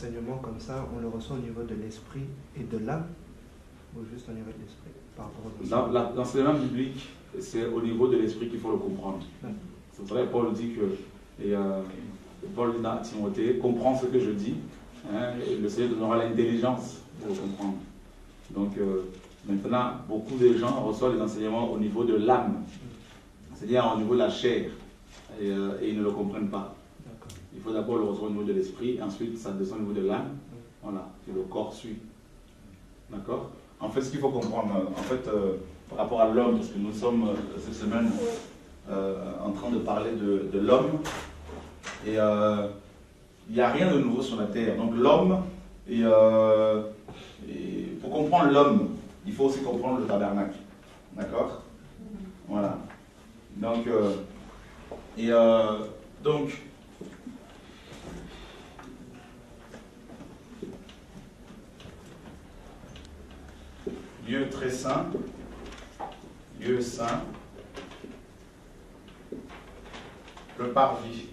l'enseignement comme ça, on le reçoit au niveau de l'esprit et de l'âme, ou juste au niveau de l'esprit par rapport aux l'enseignement biblique, c'est au niveau de l'esprit qu'il faut le comprendre. C'est vrai, Paul dit que, Paul dit à Timothée, comprends ce que je dis, hein, et le Seigneur donnera l'intelligence pour le comprendre. Donc, maintenant, beaucoup de gens reçoivent les enseignements au niveau de l'âme, c'est-à-dire au niveau de la chair, et ils ne le comprennent pas. Il faut d'abord le recevoir au niveau de l'esprit, ensuite ça descend au niveau de l'âme, voilà, et le corps suit. D'accord? En fait, ce qu'il faut comprendre, par rapport à l'homme, parce que nous sommes cette semaine en train de parler de l'homme, et il n'y a rien de nouveau sur la terre. Donc l'homme, et pour comprendre l'homme, il faut aussi comprendre le tabernacle. D'accord? Voilà. Donc, lieu très saint, lieu saint, le parvis.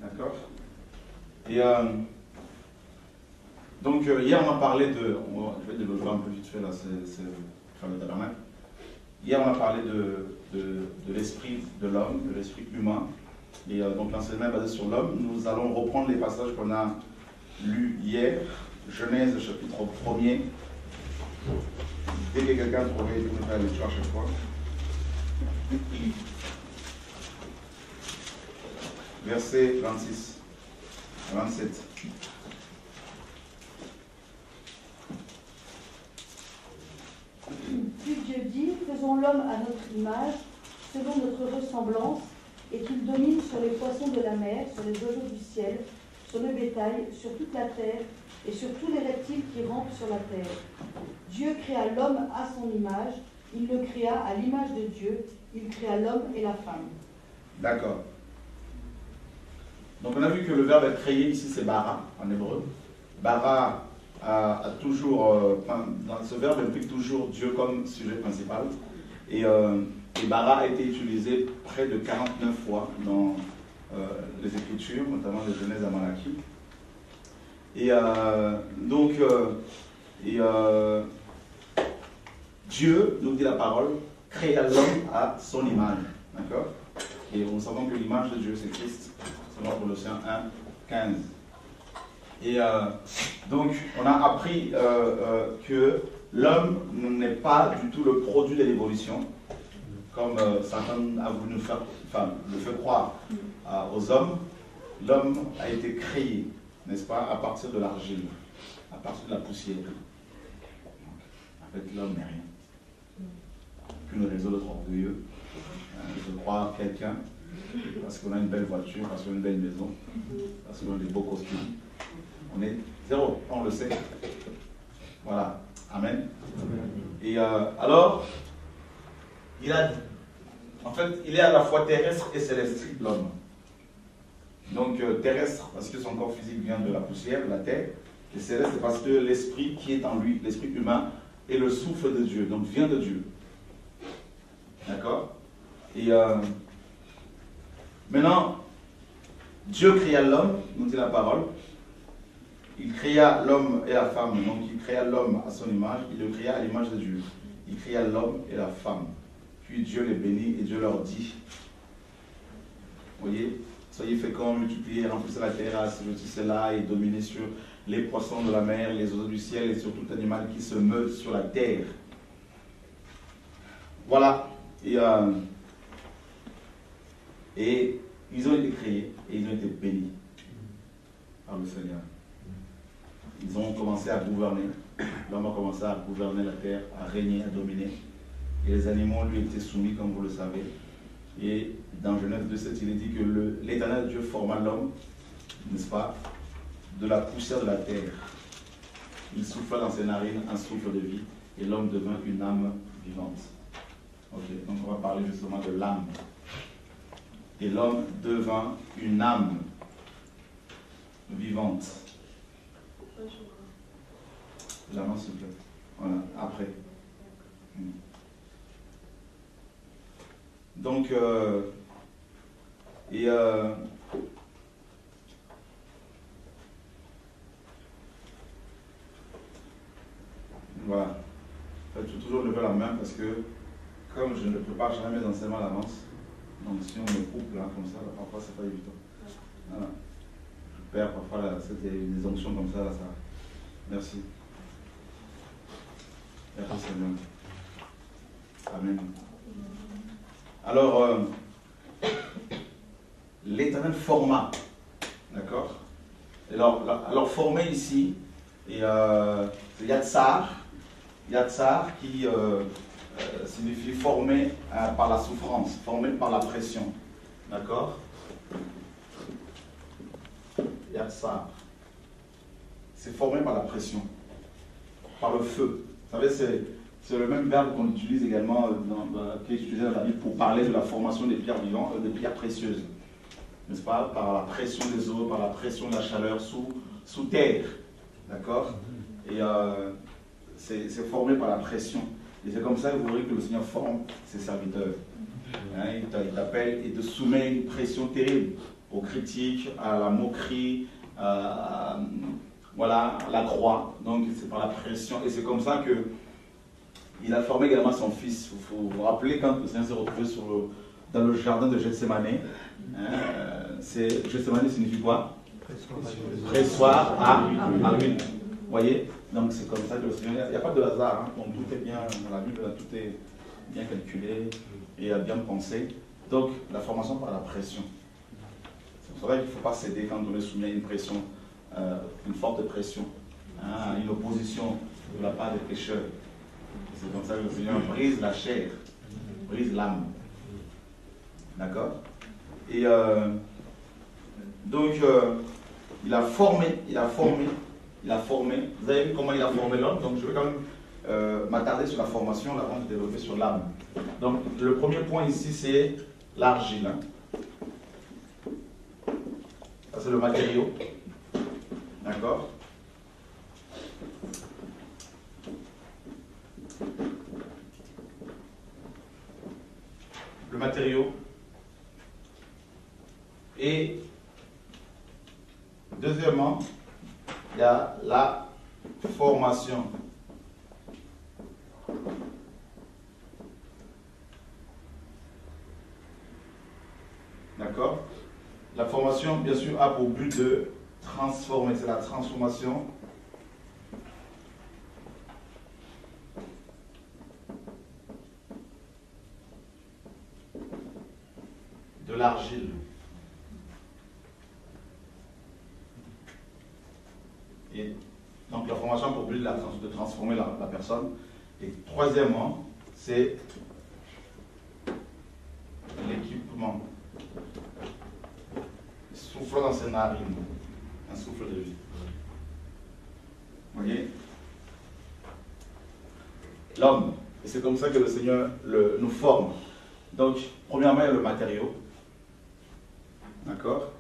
D'accord? Et donc, hier on a parlé de. Je vais développer un peu vite fait là, c'est le tabernacle. Hier on a parlé de l'esprit de l'homme, de l'esprit humain. Et donc l'enseignement est basé sur l'homme. Nous allons reprendre les passages qu'on a lus hier. Genèse chapitre 1er. Dès que quelqu'un a trouvé, il peut faire la lecture à chaque fois. Verset 26 à 27. Puis Dieu dit, faisons l'homme à notre image, selon notre ressemblance, et qu'il domine sur les poissons de la mer, sur les oiseaux du ciel, sur le bétail, sur toute la terre, et sur tous les reptiles qui rampent sur la terre. Dieu créa l'homme à son image, il le créa à l'image de Dieu, il créa l'homme et la femme. D'accord. Donc on a vu que le verbe être créé ici c'est bara en hébreu. Bara a toujours, dans ce verbe implique toujours Dieu comme sujet principal. Et bara a été utilisé près de 49 fois dans les Écritures, notamment de Genèse à Malachie. Et Dieu, nous dit la parole, créa l'homme à son image. D'accord? Et nous savons que l'image de Dieu c'est Christ, selon Colossiens 1, 15. Et donc, on a appris que l'homme n'est pas du tout le produit de l'évolution, comme Satan a voulu le fait croire aux hommes. L'homme a été créé, n'est-ce pas, à partir de l'argile, à partir de la poussière. En fait, l'homme n'est rien. Qu'une raison d'être orgueilleux, de croire quelqu'un, parce qu'on a une belle voiture, parce qu'on a une belle maison, parce qu'on a des beaux costumes. On est zéro, on le sait. Voilà. Amen. Et alors, il est à la fois terrestre et céleste, l'homme. Donc terrestre, parce que son corps physique vient de la poussière, de la terre. Et céleste, parce que l'esprit qui est en lui, l'esprit humain, est le souffle de Dieu, donc vient de Dieu. D'accord? Et maintenant, Dieu créa l'homme, nous dit la parole. Il créa l'homme et la femme, donc il créa l'homme à son image, il le créa à l'image de Dieu. Il créa l'homme et la femme. Puis Dieu les bénit et Dieu leur dit, voyez, soyez féconds, multipliez, remplissez la terre, assujettissez là et dominez sur les poissons de la mer, les oiseaux du ciel et sur tout animal qui se meut sur la terre. Voilà. Et ils ont été créés et ils ont été bénis par le Seigneur. Ils ont commencé à gouverner. L'homme a commencé à gouverner la terre, à régner, à dominer. Et les animaux lui étaient soumis, comme vous le savez. Et dans Genèse 2,7, il est dit que l'Éternel Dieu forma l'homme, n'est-ce pas, de la poussière de la terre. Il souffla dans ses narines un souffle de vie, et l'homme devint une âme vivante. Ok, donc on va parler justement de l'âme. Et l'homme devint une âme vivante. L'âme, s'il vous plaît. Voilà, après. Donc, Et voilà. Je vais toujours lever la main parce que comme je ne prépare jamais mes enseignements à l'avance, donc si on me coupe là comme ça, là, parfois c'est pas évident. Voilà. Je perds parfois des onctions comme ça, là, ça. Merci. Merci Seigneur. Amen. Alors, l'Éternel forma, d'accord? Alors formé ici, et c'est Yatsar qui signifie formé par la souffrance, formé par la pression, d'accord? Yatsar, c'est formé par la pression, par le feu. Vous savez, c'est le même verbe qu'on utilise également, qui est utilisé dans la Bible pour parler de la formation des pierres vivantes, des pierres précieuses. N'est-ce pas? Par la pression des eaux, par la pression de la chaleur sous terre. D'accord? Et c'est formé par la pression. Et c'est comme ça que vous verrez que le Seigneur forme ses serviteurs. Hein, il t'appelle et te soumet à une pression terrible, aux critiques, à la moquerie, voilà, à la croix. Donc c'est par la pression. Et c'est comme ça que il a formé également son fils. Il faut vous rappeler quand le Seigneur s'est retrouvé dans le jardin de Gethsémane. Gethsémane signifie quoi? Pressoir à huile. Vous voyez? Donc c'est comme ça que le Seigneur... Il n'y a pas de hasard. Hein. Donc tout est bien dans la Bible, tout est bien calculé et bien pensé. Donc la formation par la pression. C'est vrai qu'il ne faut pas céder quand on est soumis à une pression, une forte pression, hein, une opposition de la part des pécheurs. C'est comme ça que le Seigneur brise la chair, brise l'âme. D'accord? Et donc, il a formé. Vous avez vu comment il a formé l'homme? Donc, je vais quand même m'attarder sur la formation avant de développer sur l'âme. Donc, le premier point ici, c'est l'argile. Hein. Ça, c'est le matériau. D'accord? Le matériau. Et deuxièmement, il y a la formation. D'accord? La formation, bien sûr, a pour but de transformer. C'est la transformation de l'argile. Et donc la formation a pour but de transformer la personne. Et troisièmement, c'est l'équipement. Souffle dans ses narines. Un souffle de vie. Vous voyez? L'homme. Et c'est comme ça que le Seigneur nous forme. Donc, premièrement, il y a le matériau. D'accord?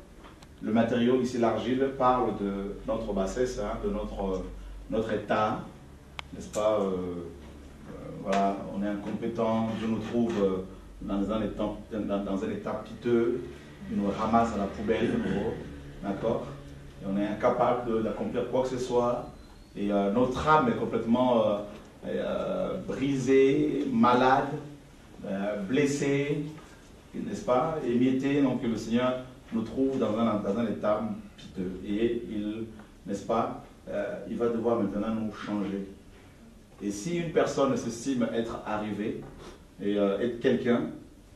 Le matériau, ici l'argile, parle de notre bassesse, hein, de notre état, n'est-ce pas? Voilà, on est incompétent, Dieu nous trouve dans un état piteux, il nous ramasse à la poubelle, d'accord? Et on est incapable d'accomplir quoi que ce soit, et notre âme est complètement brisée, malade, blessée, n'est-ce pas? Émiettée, donc le Seigneur nous trouve dans un état piteux. Et il, n'est-ce pas, il va devoir maintenant nous changer. Et si une personne s'estime être arrivée et être quelqu'un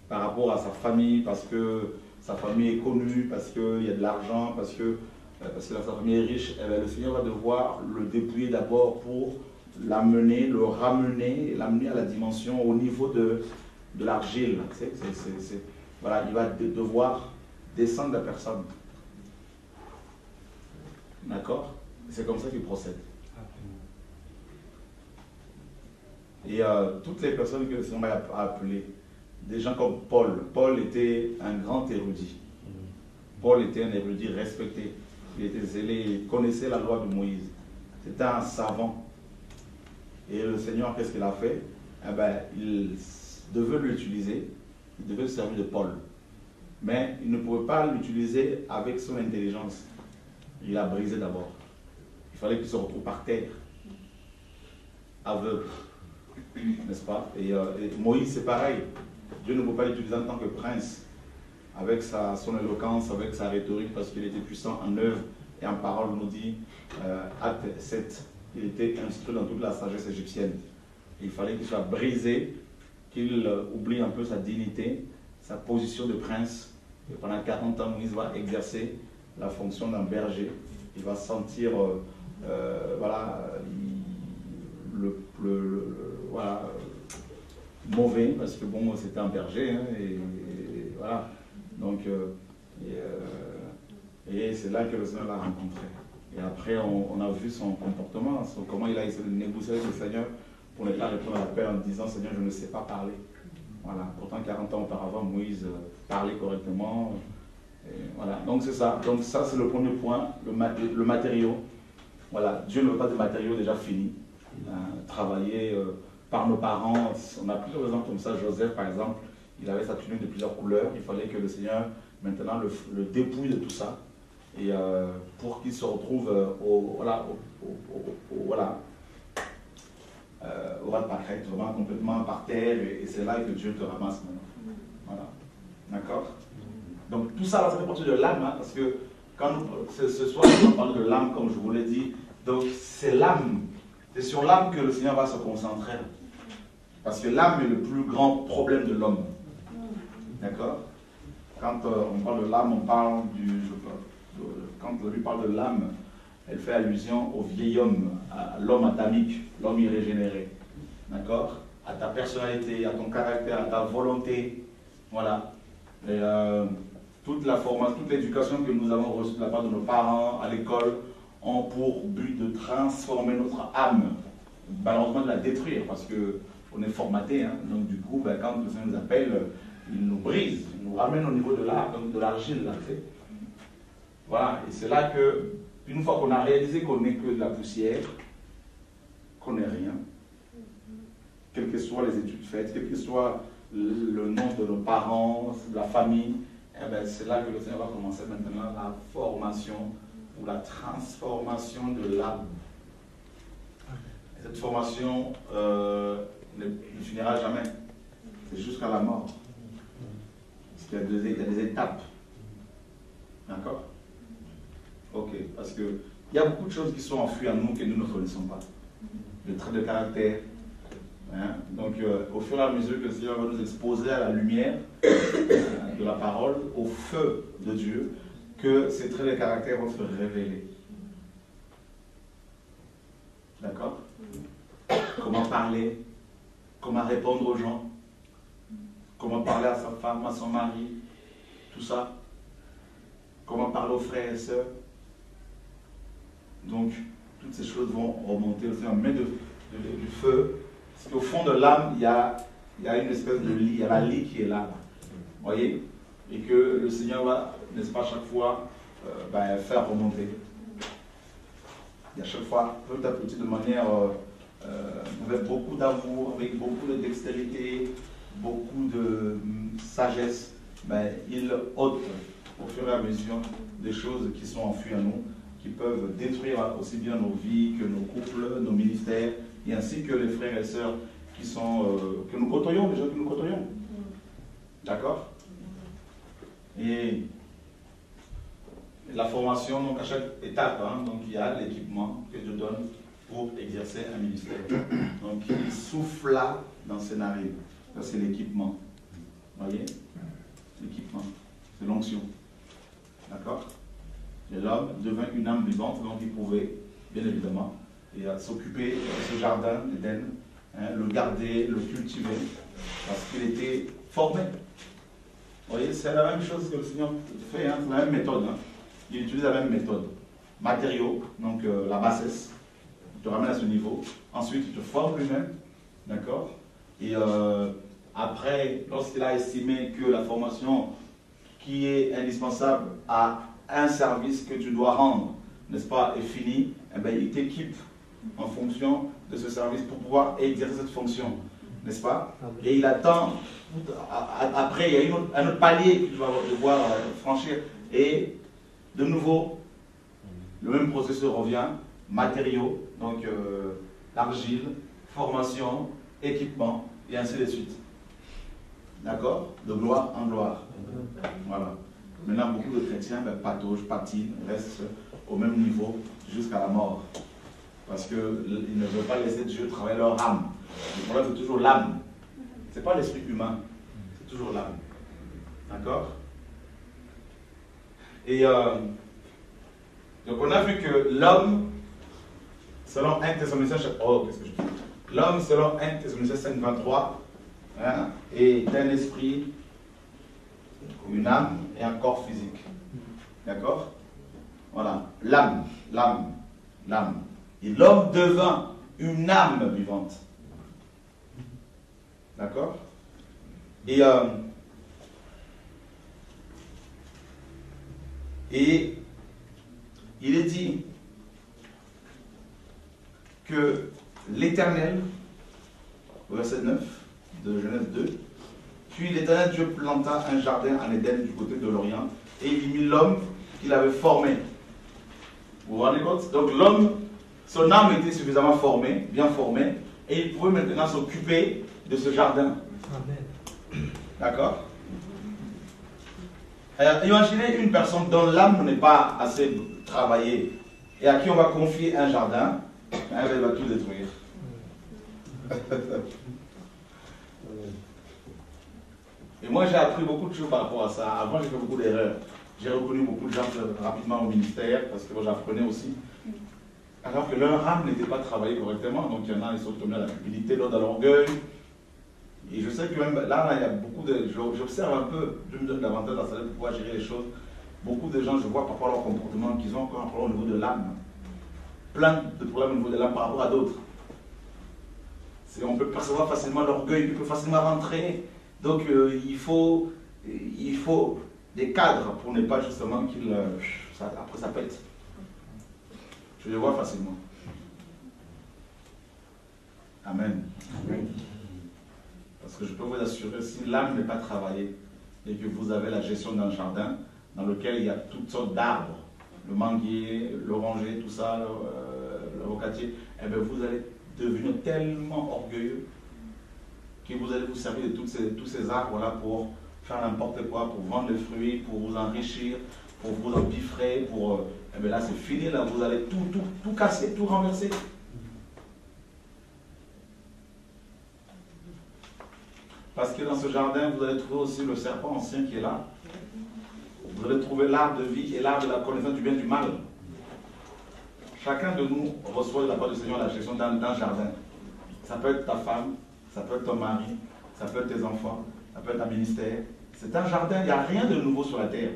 par rapport à sa famille, parce que sa famille est connue, parce qu'il y a de l'argent, parce que sa famille est riche, eh bien, le Seigneur va devoir le dépouiller d'abord pour l'amener, le ramener, l'amener à la dimension, au niveau de l'argile. Voilà, il va devoir descendre la personne. D'accord? C'est comme ça qu'il procède. Et toutes les personnes que le Seigneur a appelées, des gens comme Paul. Paul était un grand érudit. Paul était un érudit respecté. Il était zélé, il connaissait la loi de Moïse. C'était un savant. Et le Seigneur, qu'est-ce qu'il a fait? Eh bien, il devait l'utiliser. Il devait se servir de Paul. mais il ne pouvait pas l'utiliser avec son intelligence. Il l'a brisé d'abord. Il fallait qu'il se retrouve par terre, aveugle, n'est-ce pas? Et Moïse, c'est pareil. Dieu ne peut pas l'utiliser en tant que prince, avec son éloquence, avec sa rhétorique, parce qu'il était puissant en œuvre et en parole, nous dit Acte 7. Il était instruit dans toute la sagesse égyptienne. Il fallait qu'il soit brisé, qu'il oublie un peu sa dignité, sa position de prince. Et pendant 40 ans, Moïse va exercer la fonction d'un berger. Il va sentir voilà, voilà, mauvais, parce que bon, c'était un berger, hein, et voilà. Donc, et c'est là que le Seigneur l'a rencontré. Et après, on a vu son comportement, comment il a essayé de négocier avec le Seigneur pour ne pas répondre à l'appel en disant « Seigneur, je ne sais pas parler ». Voilà. Pourtant, 40 ans auparavant, Moïse parlait correctement. Et voilà. Donc, c'est ça. Donc, ça, c'est le premier point, le matériau. Voilà. Dieu ne veut pas de matériaux déjà finis. Il a travaillé par nos parents. On a plusieurs exemples comme ça. Joseph, par exemple, il avait sa tunique de plusieurs couleurs. Il fallait que le Seigneur, maintenant, le dépouille de tout ça. Et pour qu'il se retrouve au Rat-Pakret, vraiment complètement par terre, et c'est là que Dieu te ramasse maintenant. Voilà. D'accord? Donc tout ça, ça fait partie de l'âme, hein, parce que quand ce soir, on parle de l'âme, comme je vous l'ai dit, donc c'est l'âme, c'est sur l'âme que le Seigneur va se concentrer. Parce que l'âme est le plus grand problème de l'homme. D'accord? Quand on parle de l'âme, on parle quand on lui parle de l'âme, elle fait allusion au vieil homme, à l'homme adamique, l'homme irrégénéré. D'accord? À ta personnalité, à ton caractère, à ta volonté. Voilà. Et toute la formation, toute l'éducation que nous avons reçue de la part de nos parents, à l'école, ont pour but de transformer notre âme. Malheureusement de la détruire, parce qu'on est formaté. Hein. Donc du coup, ben, quand le Seigneur nous appelle, il nous brise, il nous ramène au niveau de l'argile. Voilà. Et c'est là que, une fois qu'on a réalisé qu'on n'est que de la poussière, qu'on n'est rien, quelles que soient les études faites, quel que soit le nom de nos parents, de la famille, eh ben c'est là que le Seigneur va commencer maintenant la formation ou la transformation de l'âme. Cette formation ne finira jamais. C'est jusqu'à la mort. Parce qu'il y a des étapes. D'accord? Ok, parce qu'il y a beaucoup de choses qui sont enfouies en nous que nous ne connaissons pas. Les traits de caractère. Hein? Donc, au fur et à mesure que le Seigneur va nous exposer à la lumière de la parole, au feu de Dieu, que ces traits de caractère vont se révéler. D'accord? Comment parler, comment répondre aux gens, comment parler à sa femme, à son mari, tout ça. Comment parler aux frères et sœurs. Donc, toutes ces choses vont remonter. Le Seigneur met du feu. Parce qu'au fond de l'âme, il y a une espèce de lit. Il y a la lit qui est là. Vous voyez? Et que le Seigneur va, n'est-ce pas, chaque fois, faire remonter. Et à chaque fois, petit à petit, de manière avec beaucoup d'amour, avec beaucoup de dextérité, beaucoup de sagesse, il ôte au fur et à mesure des choses qui sont enfouies en nous, qui peuvent détruire aussi bien nos vies que nos couples, nos ministères, et ainsi que les frères et sœurs qui sont, que nous côtoyons, les gens que nous côtoyons. D'accord? Et la formation, donc à chaque étape, hein, donc il y a l'équipement que Dieu donne pour exercer un ministère. Donc il souffle là dans ses narines. Ça c'est l'équipement. Vous voyez? L'équipement. C'est l'onction. D'accord? Et l'homme devint une âme vivante, donc il pouvait, bien évidemment, s'occuper de ce jardin d'Éden, hein, le garder, le cultiver, parce qu'il était formé. Vous voyez, c'est la même chose que le Seigneur fait, hein, c'est la même méthode. Hein. Il utilise la même méthode. Matériaux, donc la bassesse, il te ramène à ce niveau. Ensuite, il te forme lui-même, d'accord? Et après, lorsqu'il a estimé que la formation qui est indispensable à un service que tu dois rendre, n'est-ce pas, est fini, eh bien, il t'équipe en fonction de ce service pour pouvoir exercer cette fonction, n'est-ce pas? Et il attend, après il y a un autre palier que tu vas devoir franchir. Et de nouveau, le même processus revient, matériaux, donc argile, formation, équipement, et ainsi de suite. D'accord? De gloire en gloire. Voilà. Maintenant, beaucoup de chrétiens patinent, restent au même niveau jusqu'à la mort. Parce qu'ils ne veulent pas laisser Dieu travailler leur âme. Le problème, c'est toujours l'âme. Ce n'est pas l'esprit humain, c'est toujours l'âme. D'accord? Et donc, on a vu que l'homme, selon 1 Thessaloniciens, l'homme, selon 1 Thessaloniciens 5:23, hein, est un esprit, une âme et un corps physique. D'accord? Voilà. L'âme. Et l'homme devint une âme vivante. D'accord? Et il est dit que l'Éternel, verset 9 de Genèse 2, puis l'Éternel Dieu planta un jardin en Éden du côté de l'Orient, et il y mit l'homme qu'il avait formé. Vous vous rendez compte? Donc l'homme, son âme était suffisamment formée, bien formée, et il pouvait maintenant s'occuper de ce jardin. D'accord? Alors, imaginez une personne dont l'âme n'est pas assez travaillée et à qui on va confier un jardin, elle va tout détruire. Et moi j'ai appris beaucoup de choses par rapport à ça. Avant j'ai fait beaucoup d'erreurs. J'ai reconnu beaucoup de gens rapidement au ministère parce que moi j'apprenais aussi. Alors que leur âme n'était pas travaillée correctement. Donc il y en a, ils sont tombés à la cupidité, d'autres à l'orgueil. Et je sais que même là, il y a beaucoup de... J'observe un peu, je me donne davantage dans ça pour pouvoir gérer les choses. Beaucoup de gens, je vois parfois leur comportement, qu'ils ont encore un problème au niveau de l'âme. Plein de problèmes au niveau de l'âme par rapport à d'autres. On peut percevoir facilement l'orgueil, il peut facilement rentrer. Donc il faut des cadres pour ne pas justement qu'il... après ça pète. Je le vois facilement. Amen. Amen. Parce que je peux vous assurer, si l'âme n'est pas travaillée et que vous avez la gestion d'un jardin dans lequel il y a toutes sortes d'arbres, le manguier, l'oranger, tout ça, le rocatier, eh bien vous allez devenir tellement orgueilleux que vous allez vous servir de tous ces arbres-là pour faire n'importe quoi, pour vendre les fruits, pour vous enrichir, pour vous empiffrer, eh bien là c'est fini, là vous allez tout casser, tout renverser. Parce que dans ce jardin, vous allez trouver aussi le serpent ancien qui est là. Vous allez trouver l'arbre de vie et l'arbre de la connaissance du bien et du mal. Chacun de nous reçoit de la part du Seigneur la gestion d'un jardin. Ça peut être ta femme, ça peut être ton mari, ça peut être tes enfants, ça peut être un ministère. C'est un jardin, il n'y a rien de nouveau sur la terre.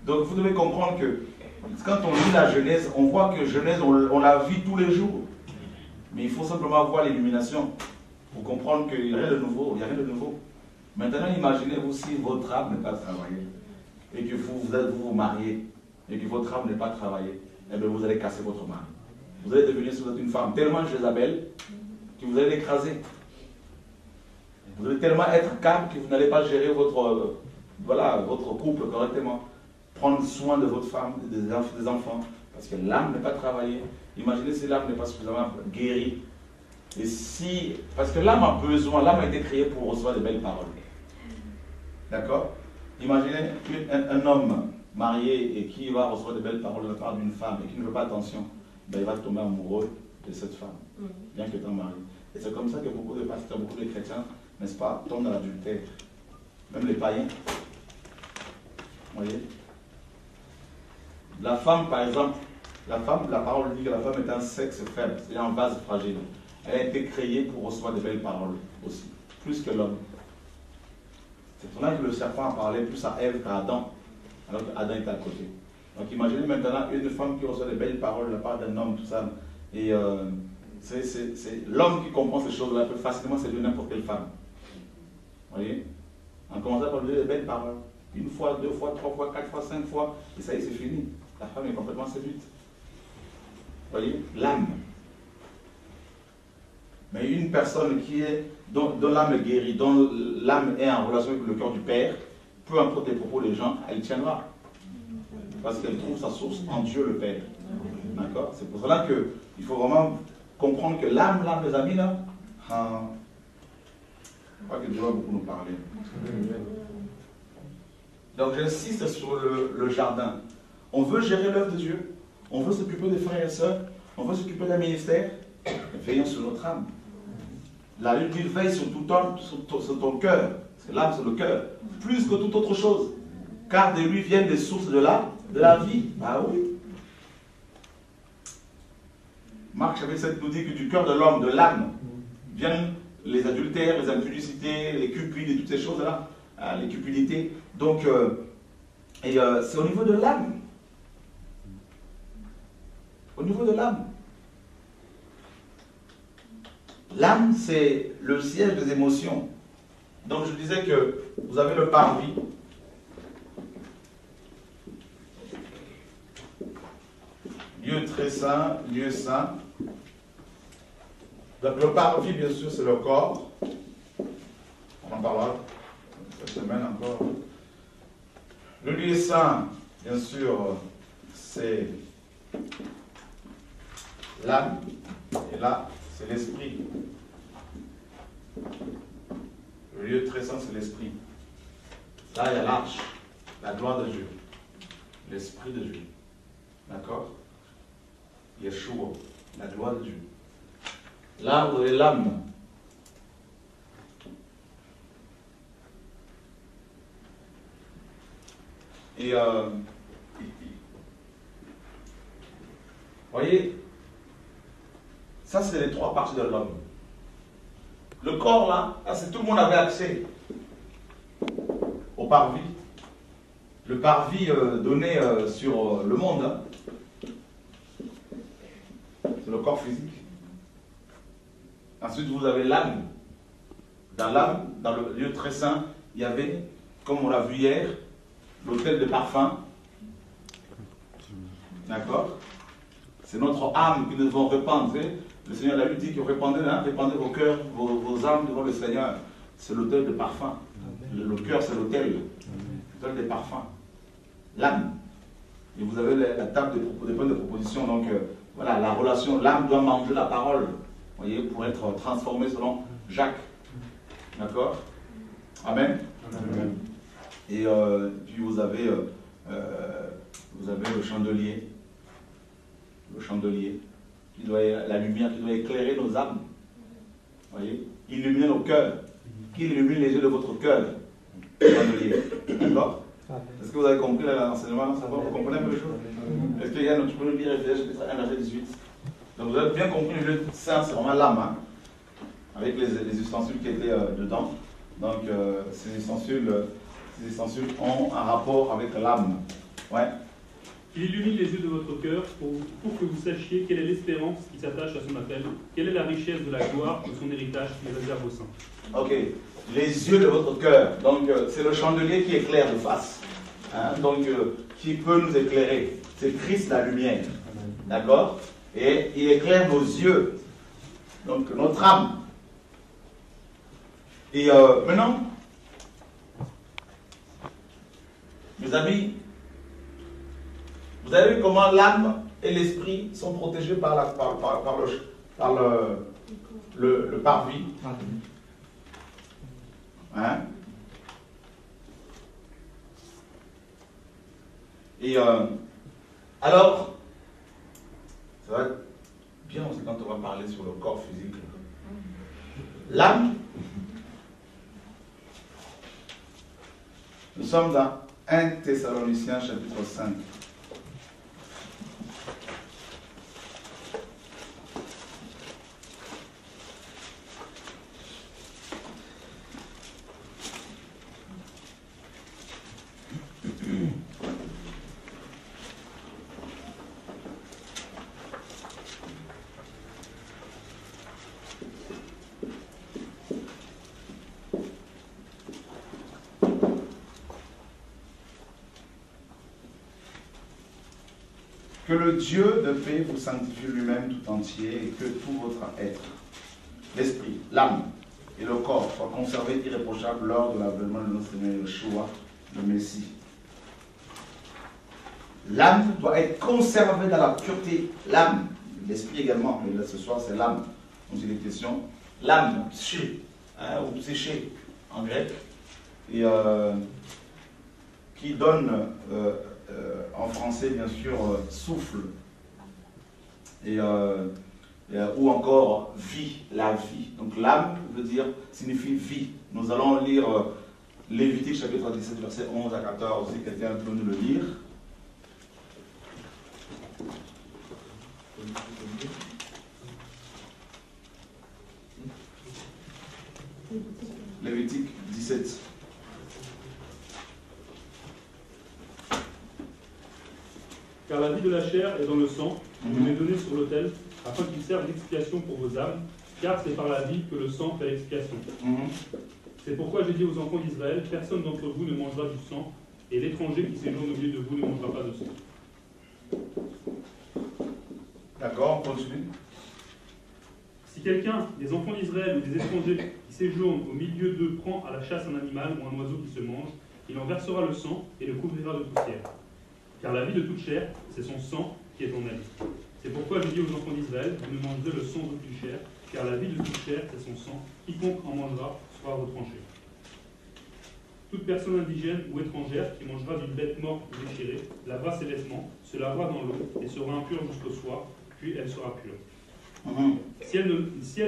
Donc vous devez comprendre que quand on lit la Genèse, on voit que Genèse, on la vit tous les jours. Mais il faut simplement avoir l'illumination pour comprendre qu'il n'y a rien de nouveau. Il n'y a rien de nouveau. Maintenant, imaginez-vous si votre âme n'est pas travaillée et que vous vous mariez et que votre âme n'est pas travaillée, eh bien vous allez casser votre mari. Vous allez devenir, si vous êtes une femme tellement Jézabel que vous allez l'écraser. Vous allez tellement être calme que vous n'allez pas gérer votre couple correctement. Prendre soin de votre femme, des enfants, parce que l'âme n'est pas travaillée. Imaginez si l'âme n'est pas suffisamment guérie. Et si, parce que l'âme a besoin, l'âme a été créée pour recevoir de belles paroles. D'accord? Imaginez un homme marié et qui va recevoir de belles paroles de la part d'une femme et qui ne veut pas attention, ben il va tomber amoureux de cette femme, bien qu'étant marié. Et c'est comme ça que beaucoup de pasteurs, beaucoup de chrétiens, n'est-ce pas, tombent dans l'adultère. Même les païens. Vous voyez? La femme, par exemple, la parole dit que la femme est un sexe faible, c'est un vase fragile. Elle a été créée pour recevoir de belles paroles aussi, plus que l'homme. C'est pour ça que le serpent a parlé plus à Ève qu'à Adam, alors qu'Adam était à côté. Donc imaginez maintenant une femme qui reçoit de belles paroles de la part d'un homme, tout ça. Et c'est l'homme qui comprend ces choses-là, peut facilement séduire n'importe quelle femme. Vous voyez? En commençant par lui dire de belles paroles. Une fois, deux fois, trois fois, quatre fois, cinq fois, et ça y est, c'est fini. La femme est complètement séduite. Vous voyez? L'âme. Mais une personne qui est dont l'âme est guérie, dont l'âme est en relation avec le cœur du Père, peu importe les propos des gens, elle tiendra. Parce qu'elle trouve sa source en Dieu le Père. D'accord? C'est pour cela qu'il faut vraiment comprendre que l'âme, les amis, là, je crois que Dieu va beaucoup nous parler. Donc j'insiste sur le jardin. On veut gérer l'œuvre de Dieu. On veut s'occuper des frères et sœurs. On veut s'occuper d'un ministère. Veillons sur notre âme. La Bible dit veille sur tout homme, sur ton cœur. Parce que l'âme, c'est le cœur. Plus que toute autre chose. Car de lui viennent les sources de la vie. Ah oui. Marc chapitre 7 nous dit que du cœur de l'homme, de l'âme, viennent les adultères, les impudicités, les cupides et toutes ces choses-là. Les cupidités. Donc, c'est au niveau de l'âme. Au niveau de l'âme. L'âme, c'est le siège des émotions. Donc, je disais que vous avez le parvis. Lieu très saint, lieu saint. Donc, le parvis, bien sûr, c'est le corps. On en parlera cette semaine encore. Le lieu saint, bien sûr, c'est l'âme. Et là, c'est l'esprit. Le lieu très saint, c'est l'esprit. Là, il y a l'arche, la gloire de Dieu. L'esprit de Dieu. D'accord? Yeshua, la gloire de Dieu. Là, vous avez l'âme. Et voyez, ça c'est les trois parties de l'homme. Le corps là, c'est tout le monde avait accès au parvis. Le parvis donné sur le monde, hein. C'est le corps physique. Ensuite vous avez l'âme. Dans l'âme, dans le lieu très saint, il y avait, comme on l'a vu hier, l'autel de parfum. D'accord? C'est notre âme que nous devons répandre. Le Seigneur l'a dit que répandez vos cœurs, vos âmes devant le Seigneur. C'est l'autel de parfum. Le cœur, c'est l'autel des parfums. L'âme. Et vous avez la table des points de proposition. Donc, voilà, la relation. L'âme doit manger la parole. Vous voyez, pour être transformée selon Jacques. D'accord? Amen. Amen. Et puis vous avez le chandelier. Le chandelier. La lumière qui doit éclairer nos âmes. Vous voyez? Illuminer nos cœurs. Qui illumine les yeux de votre cœur. Le chandelier. D'accord? Est-ce que vous avez compris l'enseignement? Vous comprenez un peu les choses? Est-ce qu'il y a notre premier lire Éphésiens chapitre 1, verset 18? Donc vous avez bien compris, le lieu saint, c'est vraiment l'âme. Hein, avec les ustensiles qui étaient dedans. Donc ces ustensiles ont un rapport avec l'âme. Ouais. Il illumine les yeux de votre cœur pour que vous sachiez quelle est l'espérance qui s'attache à son appel, quelle est la richesse de la gloire de son héritage qui réserve au sein. Ok. Les yeux de votre cœur. Donc c'est le chandelier qui éclaire de face. Hein? Donc qui peut nous éclairer. C'est Christ la lumière. D'accord? Et il éclaire nos yeux. Donc notre âme. Et maintenant, mes amis, vous avez vu comment l'âme et l'esprit sont protégés par le parvis. Hein? Et alors, ça va être bien aussi quand on va parler sur le corps physique. L'âme, nous sommes dans 1 Thessaloniciens chapitre 5. Que le Dieu de paix vous sanctifie lui-même tout entier et que tout votre être, l'esprit, l'âme et le corps soient conservés irréprochables lors de l'avènement de notre Seigneur Yeshua, le Messie. L'âme doit être conservée dans la pureté. L'âme, l'esprit également, mais là ce soir c'est l'âme dont il est question. L'âme, psyché, ou psyché en grec, et qui donne en français bien sûr souffle, et ou encore vie, la vie. Donc l'âme signifie vie. Nous allons lire Lévitique chapitre 17 verset 11 à 14, si quelqu'un peut nous le lire. Lévitique 17. Car la vie de la chair est dans le sang, vous m'est donné sur l'autel, afin qu'il serve d'expiation pour vos âmes, car c'est par la vie que le sang fait l'expiation. C'est pourquoi j'ai dit aux enfants d'Israël, personne d'entre vous ne mangera du sang, et l'étranger qui séjourne au milieu de vous ne mangera pas de sang. D'accord, on continue. Si quelqu'un, des enfants d'Israël ou des étrangers qui séjournent au milieu d'eux, prend à la chasse un animal ou un oiseau qui se mange, il en versera le sang et le couvrira de poussière. Car la vie de toute chair, c'est son sang qui est en elle. C'est pourquoi je dis aux enfants d'Israël, vous ne mangerez le sang d'aucune chair, car la vie de toute chair, c'est son sang. Quiconque en mangera sera retranché. Toute personne indigène ou étrangère qui mangera d'une bête morte ou déchirée lavera ses vêtements, se lavera dans l'eau et sera impure jusqu'au soir, puis elle sera pure. Si elle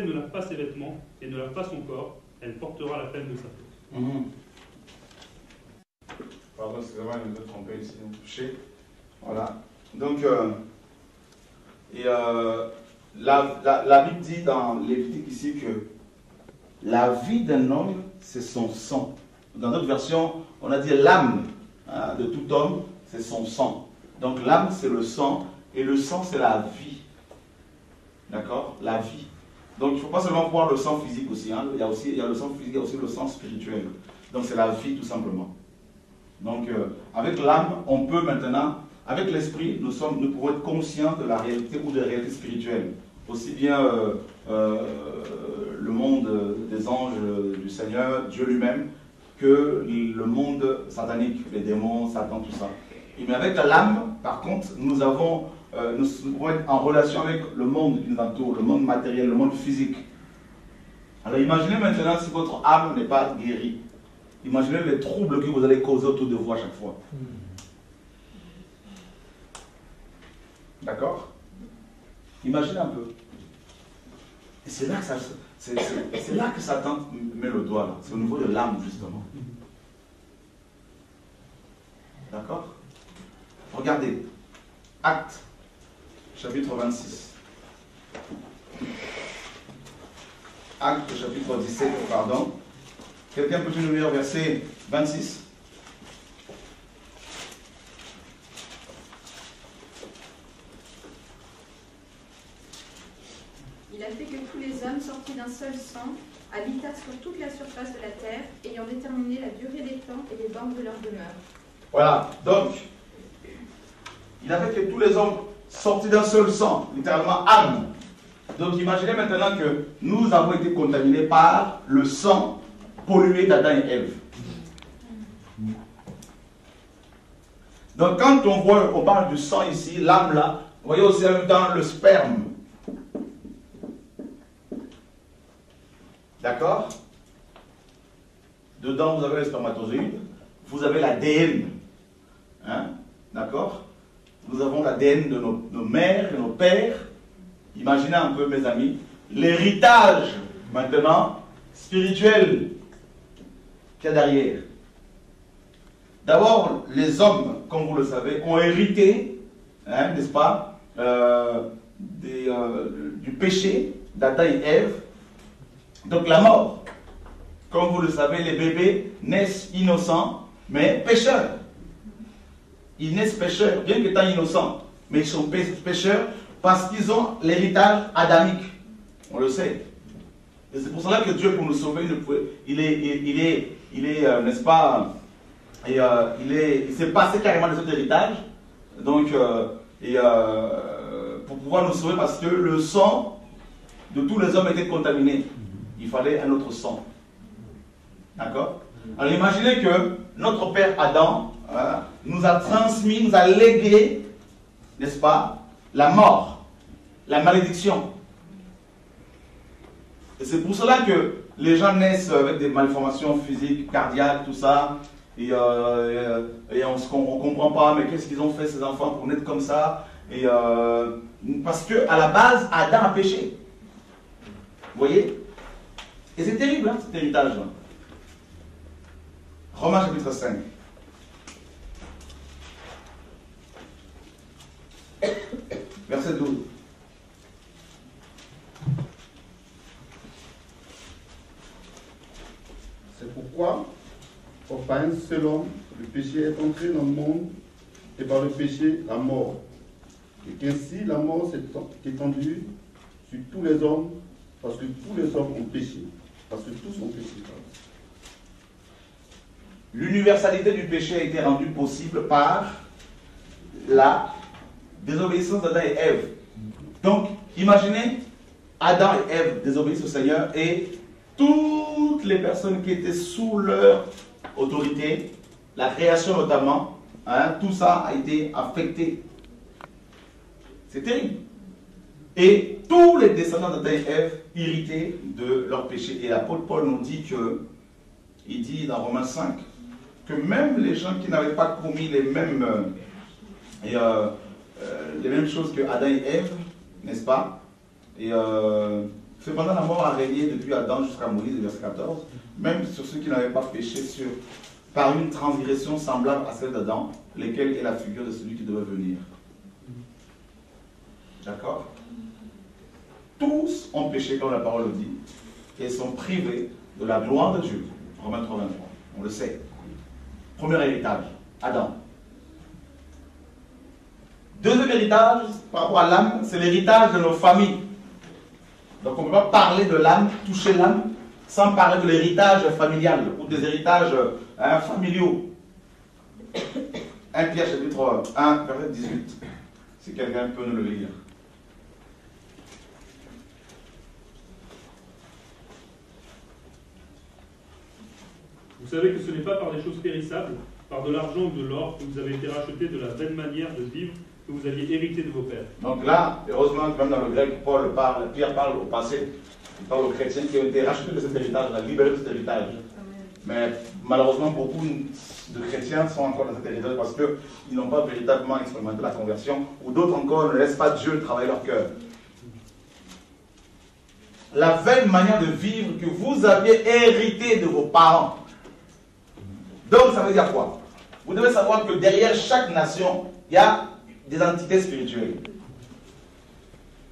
ne lave pas ses vêtements et ne lave pas son corps, elle portera la peine de sa faute. Pardon, excusez-moi, je me suis trompé ici. Touché. Voilà. Donc, la Bible dit dans Lévitique ici que la vie d'un homme, c'est son sang. Dans d'autres versions, on a dit l'âme de tout homme, c'est son sang. Donc l'âme, c'est le sang, et le sang, c'est la vie. D'accord? La vie. Donc il ne faut pas seulement voir le sang physique aussi, hein. Il y a le sang physique, il y a aussi le sang spirituel. Donc c'est la vie tout simplement. Donc avec l'âme, on peut maintenant, avec l'esprit, nous pouvons être conscients de la réalité ou des réalités spirituelles. Aussi bien le monde des anges du Seigneur, Dieu lui-même, que le monde satanique, les démons, Satan, tout ça. Mais avec l'âme, par contre, nous pouvons être en relation avec le monde qui nous entoure, le monde matériel, le monde physique. Alors imaginez maintenant si votre âme n'est pas guérie. Imaginez les troubles que vous allez causer autour de vous à chaque fois. D'accord? Imaginez un peu. Et c'est là que Satan met le doigt, là. C'est au niveau de l'âme, justement. D'accord? Regardez. Actes, chapitre 26. Actes, chapitre 17, pardon. Quelqu'un peut nous lire verset 26? Il a fait que tous les hommes sortis d'un seul sang habitassent sur toute la surface de la terre, ayant déterminé la durée des temps et les bornes de leur demeure. Voilà, donc, il a fait que tous les hommes sortis d'un seul sang, littéralement âme. Donc imaginez maintenant que nous avons été contaminés par le sang pollué d'Adam et Ève. Donc quand on parle du sang ici, l'âme là, vous voyez aussi en même temps le sperme. D'accord? Dedans, vous avez les spermatozoïdes, vous avez l'ADN. Hein? D'accord? Nous avons l'ADN de nos mères et nos pères. Imaginez un peu, mes amis, l'héritage, maintenant, spirituel qu'il y a derrière. D'abord, les hommes, comme vous le savez, ont hérité, hein, n'est-ce pas, du péché d'Adam et Ève. Donc la mort. Comme vous le savez, les bébés naissent innocents, mais pécheurs. Ils naissent pécheurs, bien qu'étant innocents, mais ils sont pécheurs parce qu'ils ont l'héritage adamique. On le sait. Et c'est pour cela que Dieu, pour nous sauver, il est n'est-ce pas, il s'est passé carrément de cet héritage. Donc, pour pouvoir nous sauver, parce que le sang de tous les hommes était contaminé. il fallait un autre sang. D'accord? Alors imaginez que notre père Adam nous a transmis, nous a légué, n'est-ce pas, la mort, la malédiction. Et c'est pour cela que les gens naissent avec des malformations physiques, cardiaques, tout ça, et on ne comprend pas, mais qu'est-ce qu'ils ont fait ces enfants pour naître comme ça? Et parce qu'à la base, Adam a péché. Vous voyez? Et c'est terrible, hein, cet héritage. Romains chapitre 5. Verset 12. C'est pourquoi, par un seul homme, le péché est entré dans le monde, et par le péché, la mort. Et qu'ainsi la mort s'est étendue sur tous les hommes, parce que tous les hommes ont péché. Parce que tous ont péché. L'universalité du péché a été rendue possible par la désobéissance d'Adam et Ève. Donc, imaginez, Adam et Ève désobéissent au Seigneur et toutes les personnes qui étaient sous leur autorité, la création notamment, tout ça a été affecté. C'est terrible. Et tous les descendants d'Adam et Ève irrités de leur péché. Et l'apôtre Paul nous dit que, il dit dans Romains 5, que même les gens qui n'avaient pas commis les mêmes choses que Adam et Ève, n'est-ce pas? Et cependant, la mort a régné depuis Adam jusqu'à Moïse, verset 14, même sur ceux qui n'avaient pas péché par une transgression semblable à celle d'Adam, lesquels est la figure de celui qui devait venir. D'accord? Tous ont péché, comme la parole le dit, et sont privés de la gloire de Dieu. Romains 3, 23. On le sait. Premier héritage, Adam. Deuxième héritage, par rapport à l'âme, c'est l'héritage de nos familles. Donc on ne peut pas parler de l'âme, toucher l'âme, sans parler de l'héritage familial ou des héritages familiaux. 1 Pierre chapitre 1, verset 18. Si quelqu'un peut nous le lire. Vous savez que ce n'est pas par des choses périssables, par de l'argent ou de l'or, que vous avez été rachetés de la vaine manière de vivre que vous aviez hérité de vos pères. Donc là, heureusement que même dans le grec, Pierre parle au passé, il parle aux chrétiens qui ont été rachetés de cet héritage, libérés de cet héritage. Mais malheureusement, beaucoup de chrétiens sont encore dans cet héritage parce qu'ils n'ont pas véritablement expérimenté la conversion, ou d'autres encore ne laissent pas Dieu travailler leur cœur. La vaine manière de vivre que vous aviez hérité de vos parents. Donc ça veut dire quoi? Vous devez savoir que derrière chaque nation, il y a des entités spirituelles.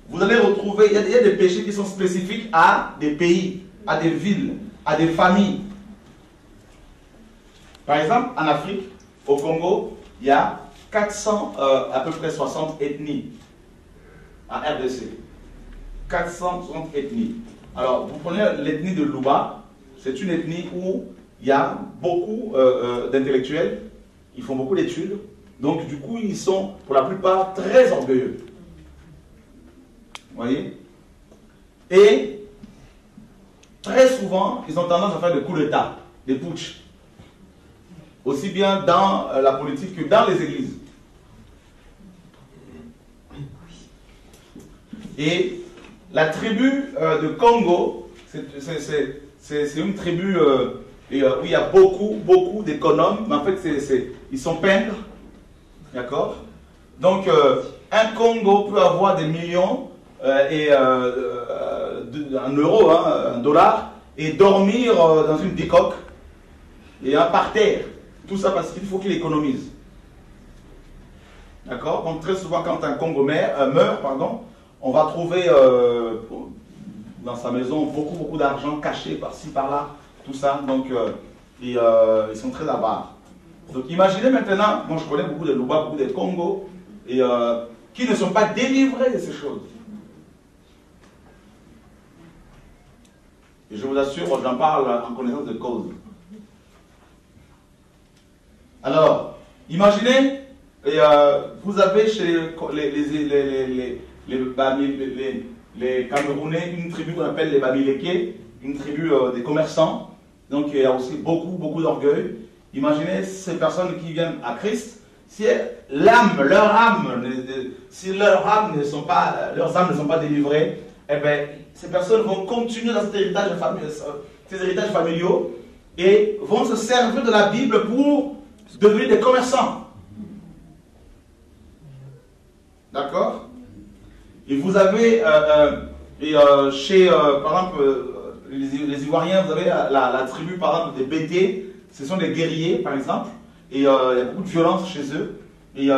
Vous allez retrouver, il y a des péchés qui sont spécifiques à des pays, à des villes, à des familles. Par exemple, en Afrique, au Congo, il y a 400, à peu près 60 ethnies en RDC. 460 ethnies. Alors, vous prenez l'ethnie de Luba, c'est une ethnie où il y a beaucoup d'intellectuels, ils font beaucoup d'études, donc du coup, ils sont pour la plupart très orgueilleux. Vous voyez? Et très souvent, ils ont tendance à faire des coups d'État, des putsch. Aussi bien dans la politique que dans les églises. Et la tribu de Congo, c'est une tribu où il y a beaucoup d'économes, mais en fait, ils sont peintres. D'accord? Donc, un Congo peut avoir des millions en euros, en dollars, et dormir dans une bicoque et par terre. Tout ça parce qu'il faut qu'il économise. D'accord? Donc très souvent quand un Congo meurt, on va trouver dans sa maison beaucoup d'argent caché par-ci, par-là, tout ça. Donc ils sont très avares. Donc imaginez maintenant, moi je connais beaucoup de Luba, beaucoup de Congo, et qui ne sont pas délivrés de ces choses. Et je vous assure, j'en parle en connaissance de cause. Alors, imaginez, vous avez chez les Camerounais une tribu qu'on appelle les Bamileke, une tribu des commerçants, donc il y a aussi beaucoup d'orgueil. Imaginez ces personnes qui viennent à Christ, si leurs âmes ne sont pas délivrées, eh bien, ces personnes vont continuer dans ces héritages familiaux et vont se servir de la Bible pour devenir des commerçants. D'accord? Et vous avez, par exemple, les Ivoiriens, vous avez la tribu, par exemple, des Bété, ce sont des guerriers, par exemple, et il y a beaucoup de violence chez eux. Et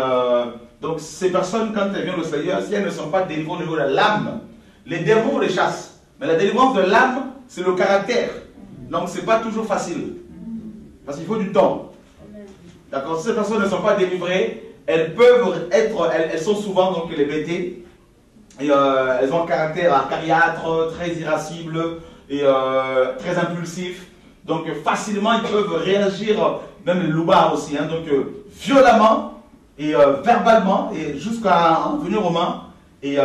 donc, ces personnes, quand elles viennent au Seigneur, si elles ne sont pas délivrées au niveau de l'âme, les démons les chassent. Mais la délivrance de l'âme, c'est le caractère. Donc, ce n'est pas toujours facile. Parce qu'il faut du temps. D'accord? Si ces personnes ne sont pas délivrées, elles peuvent être, elles sont souvent donc les Bété. Et elles ont un caractère acariâtre, très irascible et très impulsif. Donc facilement ils peuvent réagir, même les loupards aussi, hein, donc violemment et verbalement et jusqu'à en venir aux mains. Et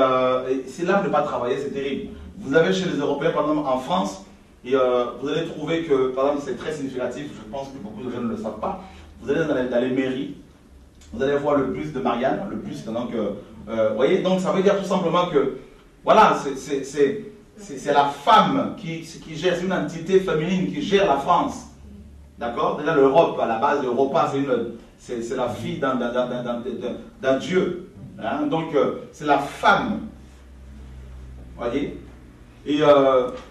c'est là de ne pas travailler, c'est terrible. Vous avez chez les Européens, par exemple en France, et vous allez trouver que, par exemple, c'est très significatif, je pense que beaucoup de gens ne le savent pas. Vous allez dans les mairies, vous allez voir le buste de Marianne, le buste, donc, voyez, donc ça veut dire tout simplement que, voilà, c'est la femme qui gère, c'est une entité féminine qui gère la France. D'accord? Déjà l'Europe, à la base, l'Europa, c'est la fille d'un Dieu. Hein? Donc, c'est la femme. Voyez? Et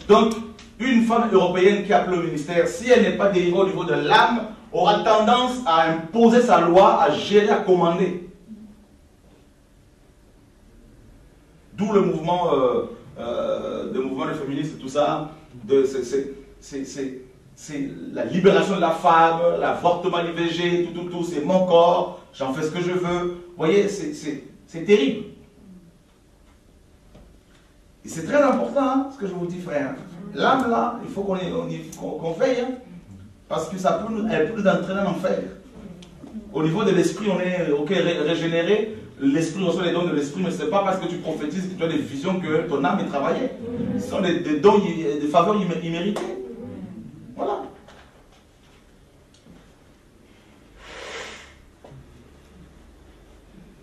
donc, une femme européenne qui appelle au ministère, si elle n'est pas délivrée au niveau de l'âme, aura tendance à imposer sa loi, à gérer, à commander. D'où le mouvement de féministes et tout ça. C'est la libération de la femme, l'avortement, l'IVG, tout, c'est mon corps, j'en fais ce que je veux. Vous voyez, c'est terrible. Et c'est très important, hein, ce que je vous dis, frère. L'âme, là, il faut qu'on veille, hein, parce que elle peut nous entraîner en enfer. Au niveau de l'esprit, on est régénéré. L'esprit reçoit les dons de l'esprit, mais ce n'est pas parce que tu prophétises que tu as des visions que ton âme est travaillée. Ce sont des dons, des faveurs imméritées. Voilà.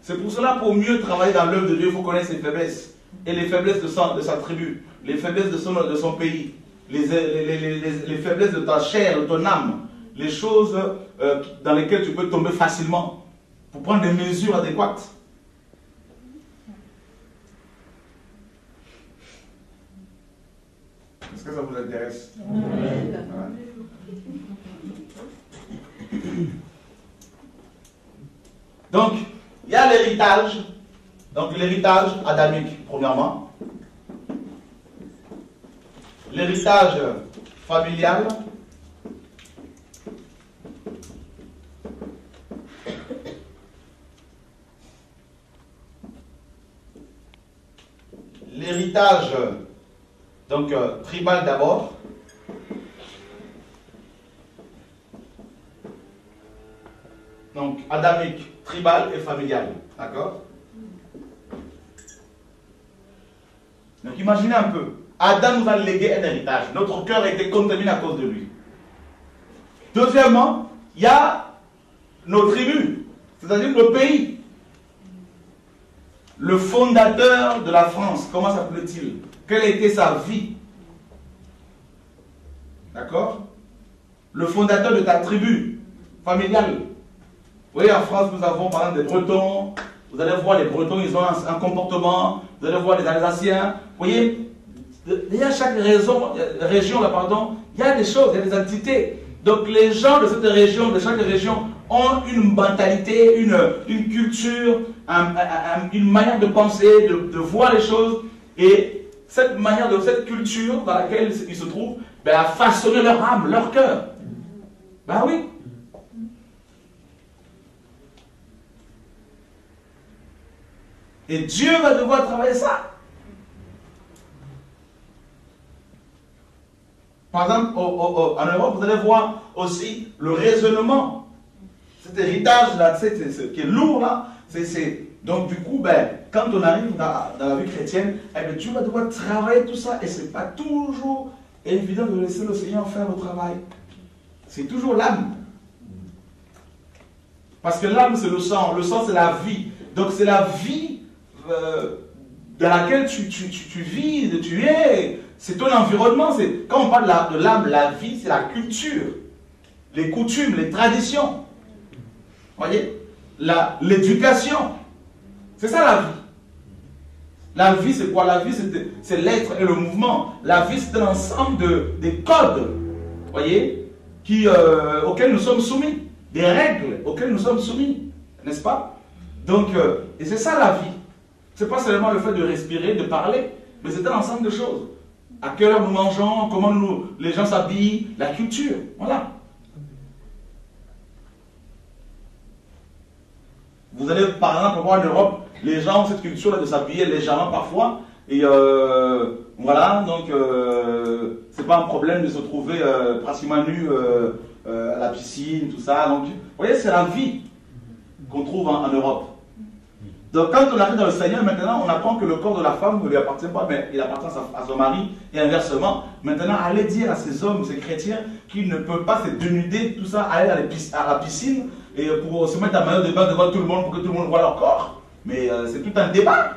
C'est pour cela, pour mieux travailler dans l'œuvre de Dieu, il faut connaître ses faiblesses. Et les faiblesses de sa tribu, les faiblesses de son pays, les faiblesses de ta chair, de ton âme, les choses dans lesquelles tu peux tomber facilement, pour prendre des mesures adéquates. Est-ce que ça vous intéresse? Donc, il y a l'héritage. Donc, l'héritage adamique, premièrement. L'héritage familial. L'héritage donc tribal d'abord. Donc adamique, tribal et familial. D'accord? Donc imaginez un peu. Adam nous a légué un héritage. Notre cœur a été contaminé à cause de lui. Deuxièmement, il y a nos tribus, c'est-à-dire nos pays. Le fondateur de la France, comment s'appelait-il? Quelle était sa vie? D'accord? Le fondateur de ta tribu familiale. Vous voyez, en France, nous avons par exemple des Bretons. Vous allez voir, les Bretons, ils ont un comportement. Vous allez voir les Alsaciens. Vous voyez, derrière chaque région, il y a des choses, il y a des entités. Donc les gens de cette région, de chaque région, ont une mentalité, une culture, une manière de penser, de voir les choses. Et cette manière, cette culture dans laquelle ils se trouvent, ben, a façonné leur âme, leur cœur. Ben oui. Et Dieu va devoir travailler ça. Par exemple, en Europe, vous allez voir aussi le raisonnement. Cet héritage-là, qui est lourd là, donc du coup, ben, quand on arrive dans la vie chrétienne, eh ben, Dieu va devoir travailler tout ça et ce n'est pas toujours évident de laisser le Seigneur faire le travail. C'est toujours l'âme. Parce que l'âme, c'est le sang c'est la vie. Donc c'est la vie dans laquelle tu vis, tu es. C'est ton environnement. Quand on parle de l'âme, la vie, c'est la culture, les coutumes, les traditions. Vous voyez? L'éducation. C'est ça la vie. La vie, c'est quoi? La vie, c'est l'être et le mouvement. La vie, c'est un ensemble des codes, vous voyez, auxquels nous sommes soumis. Des règles auxquelles nous sommes soumis. N'est-ce pas? Donc, et c'est ça la vie. Ce n'est pas seulement le fait de respirer, de parler, mais c'est un ensemble de choses. À quelle heure nous mangeons, comment les gens s'habillent, la culture. Voilà. Vous allez, par exemple, voir en Europe, les gens ont cette culture de s'habiller légèrement parfois. Et voilà, donc c'est pas un problème de se trouver pratiquement nu à la piscine, tout ça. Donc, vous voyez, c'est la vie qu'on trouve en Europe. Donc, quand on arrive dans le Seigneur, maintenant, on apprend que le corps de la femme ne lui appartient pas, mais il appartient à son mari, et inversement. Maintenant, allez dire à ces hommes, ces chrétiens, qu'ils ne peuvent pas se dénuder, tout ça, aller à la piscine, et pour se mettre en maillot de bain devant tout le monde, pour que tout le monde voit leur corps. Mais c'est tout un débat.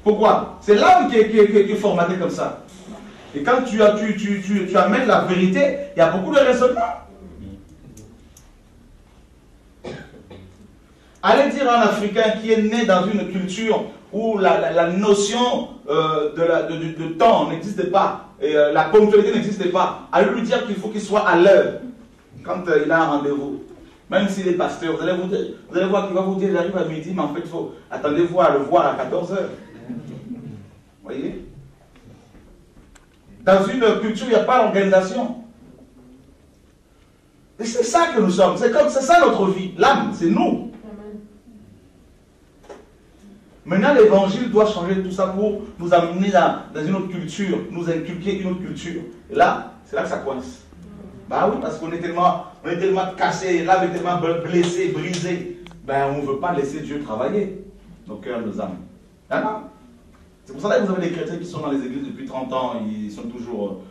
Pourquoi? C'est l'âme qui est formatée comme ça. Et quand tu amènes la vérité, il y a beaucoup de raisonnements. Allez dire à un Africain qui est né dans une culture où la notion de temps n'existe pas, et la ponctualité n'existe pas, allez lui dire qu'il faut qu'il soit à l'heure quand il a un rendez-vous. Même s'il est pasteur, vous allez voir qu'il va vous dire j'arrive à midi, mais en fait, attendez-vous à le voir à 14h. Vous voyez? Dans une culture, il n'y a pas d'organisation. Et c'est ça que nous sommes. C'est ça notre vie. L'âme, c'est nous. Maintenant, l'évangile doit changer tout ça pour nous amener dans une autre culture, nous inculquer une autre culture. Et là, c'est là que ça coince. Bah oui, parce qu'on est tellement cassé, l'âme est tellement blessée, brisée. Ben, on ne veut pas laisser Dieu travailler nos cœurs, nos âmes. D'accord? C'est pour ça que vous avez des chrétiens qui sont dans les églises depuis 30 ans, ils sont toujours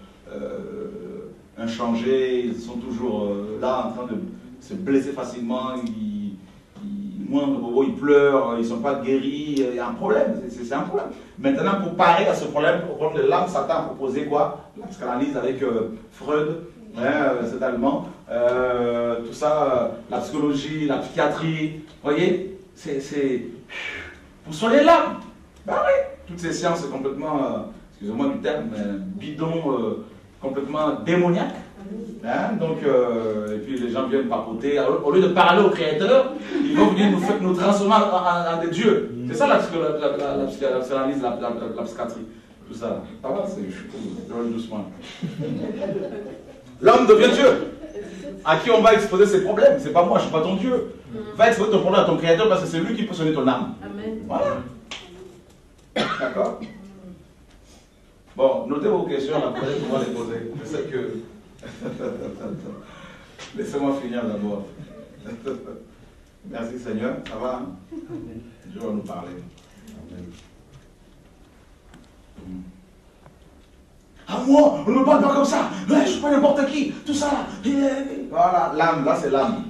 inchangés, ils sont toujours là en train de se blesser facilement, moindre bobo, ils pleurent, ils ne sont pas guéris, il y a un problème, c'est un problème. Maintenant, pour parer à ce problème, au problème de l'âme, Satan a proposé quoi? La psychanalyse avec Freud, c'est allemand, tout ça, la psychologie, la psychiatrie, vous voyez, c'est pour soigner l'âme. Ben oui, toutes ces sciences complètement, excusez-moi du terme, bidon, complètement démoniaque. Hein, donc, et puis les gens viennent papoter. Alors, au lieu de parler au Créateur, ils vont venir nous transformer en des dieux. C'est ça la psychanalyse, la psychiatrie. Tout ça. Ça va, je vais doucement. L'homme devient Dieu. À qui on va exposer ses problèmes? C'est pas moi, je ne suis pas ton Dieu. Va exposer ton problème à ton Créateur parce que c'est lui qui peut soigner ton âme. Amen. Voilà. D'accord? Bon, notez vos questions, la prochaine fois les poser. Je sais que. Laissez-moi finir d'abord. Merci Seigneur, ça va? Hein? Dieu va nous parler. Amen. Ah moi, on ne me parle pas comme ça. Je ne suis pas n'importe qui. Tout ça là. Voilà, l'âme, là c'est l'âme.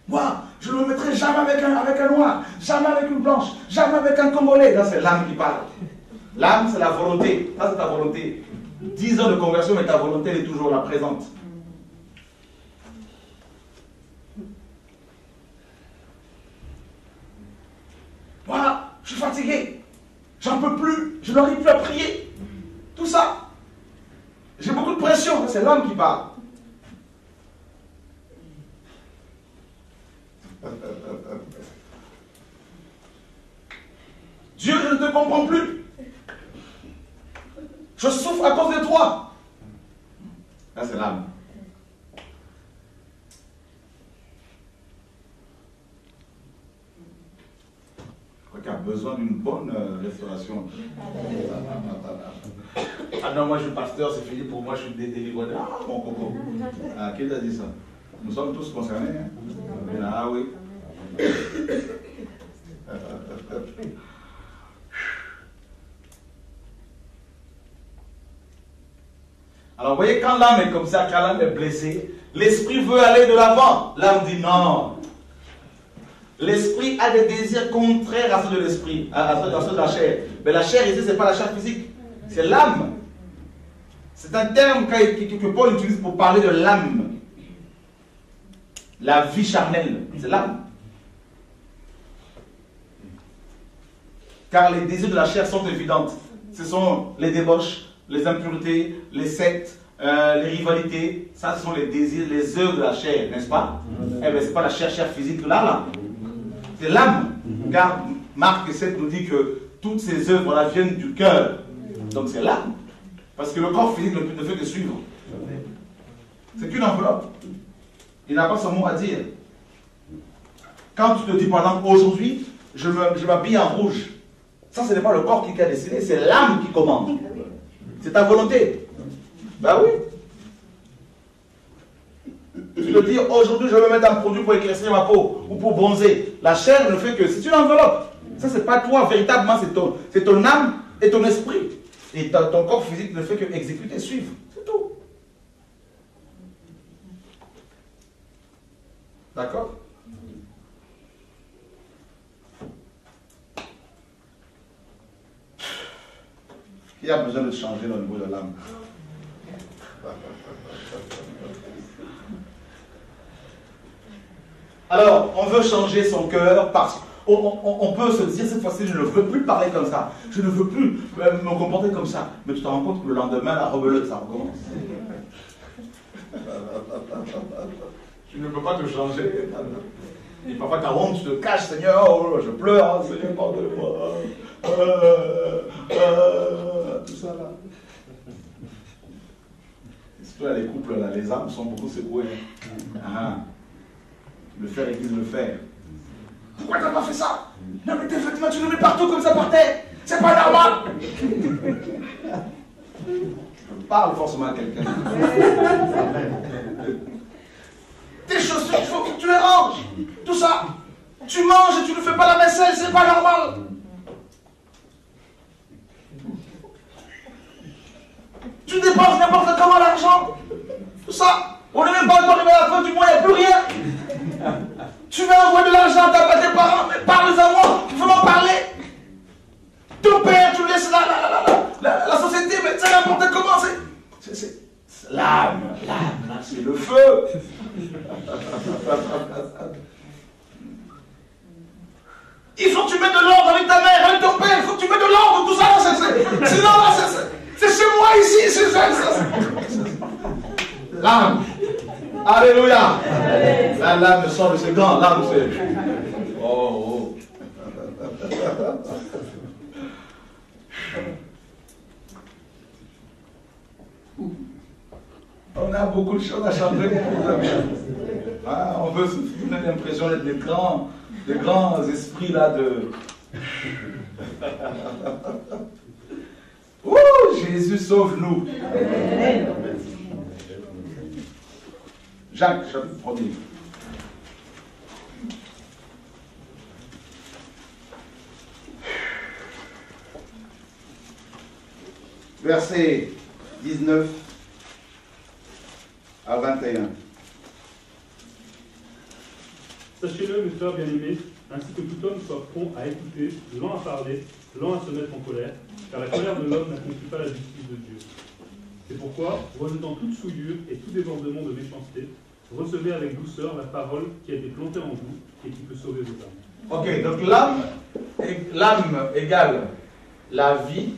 Moi, je ne me mettrai jamais avec un noir, jamais avec une blanche, jamais avec un Congolais. Là c'est l'âme qui parle. L'âme, c'est la volonté. Ça, c'est ta volonté. 10 ans de conversion, mais ta volonté, elle est toujours là, présente. Voilà, je suis fatigué. J'en peux plus. Je n'arrive plus à prier. Tout ça. J'ai beaucoup de pression. C'est l'âme qui parle. Dieu, je ne te comprends plus. Je souffre à cause de toi. Là, c'est l'âme. Je crois qu'il y a besoin d'une bonne restauration. Ah non, moi je suis pasteur, c'est fini pour moi, je suis délivré. Ah, mon coco. Ah, qui t'a dit ça? Nous sommes tous concernés. Hein? Ah oui. Alors, vous voyez, quand l'âme est comme ça, quand l'âme est blessée, l'esprit veut aller de l'avant. L'âme dit non. L'esprit a des désirs contraires à ceux de l'esprit, à ceux de la chair. Mais la chair ici, ce n'est pas la chair physique, c'est l'âme. C'est un terme que Paul utilise pour parler de l'âme. La vie charnelle, c'est l'âme. Car les désirs de la chair sont évidents. Ce sont les débauches, les impuretés, les sectes, les rivalités. Ça, ce sont les désirs, les œuvres de la chair, n'est-ce pas? Eh bien, ce n'est pas la chair physique là. C'est l'âme. Car Marc 7 nous dit que toutes ces œuvres-là viennent du cœur. Donc c'est l'âme. Parce que le corps physique ne fait que suivre. C'est qu'une enveloppe. Il n'a pas son mot à dire. Quand tu te dis, par exemple, aujourd'hui, je m'habille en rouge. Ça, ce n'est pas le corps qui a décidé, c'est l'âme qui commande. C'est ta volonté. Ben oui. Tu te dis, aujourd'hui, je vais mettre un produit pour éclaircir ma peau ou pour bronzer. La chair ne fait que, c'est une enveloppe. Ça, c'est pas toi, véritablement, c'est ton âme et ton esprit. Et ton corps physique ne fait que exécuter, suivre. C'est tout. D'accord? Qui a besoin de changer au niveau de l'âme? Alors, on veut changer son cœur parce qu'on peut se dire cette fois-ci, je ne veux plus parler comme ça, je ne veux plus me comporter comme ça. Mais tu te rends compte que le lendemain, la rebelote, ça recommence. Tu ne peux pas te changer. Et parfois, tu as honte, tu te caches, Seigneur, oh, je pleure, Seigneur, pardonne-moi. Tout ça là. Et surtout, là, les couples, là, les âmes sont beaucoup secouées. Ah. Le fer église le fer. Pourquoi tu n'as pas fait ça? Non mais tes vêtements, tu le mets partout comme ça par terre. C'est pas normal. Je parle forcément à quelqu'un. Tes chaussures, il faut que tu les ranges. Tout ça. Tu manges et tu ne fais pas la vaisselle, c'est pas normal. Tu dépenses n'importe comment l'argent. Tout ça. On n'est même pas encore arrivé à la fin du mois, il n'y a plus rien. Tu veux envoyer de l'argent à tes parents, mais parle-en moi, il faut m'en parler. Ton père, tu laisses la société, mais c'est n'importe comment. C'est l'âme, c'est le feu. Il faut que tu mettes de l'ordre avec ta mère, avec ton père, il faut que tu mettes de l'ordre, tout ça. Sinon, c'est chez moi ici, c'est l'âme. Alléluia. L'âme sort de ses gants. L'âme, c'est... Oh. On a beaucoup de choses à changer. On veut se donner l'impression d'être des grands esprits là de... Ouh, Jésus sauve-nous. Jacques, chapitre 1er. Versets 19 à 21. Sachez-le, mes frères bien-aimés, ainsi que tout homme soit prompt à écouter, lent à parler, lent à se mettre en colère, car la colère de l'homme n'accomplit pas la justice de Dieu. C'est pourquoi, rejetant toute souillure et tout débordement de méchanceté, recevez avec douceur la parole qui a été plantée en vous et qui peut sauver vos âmes. Ok, donc l'âme égale la vie,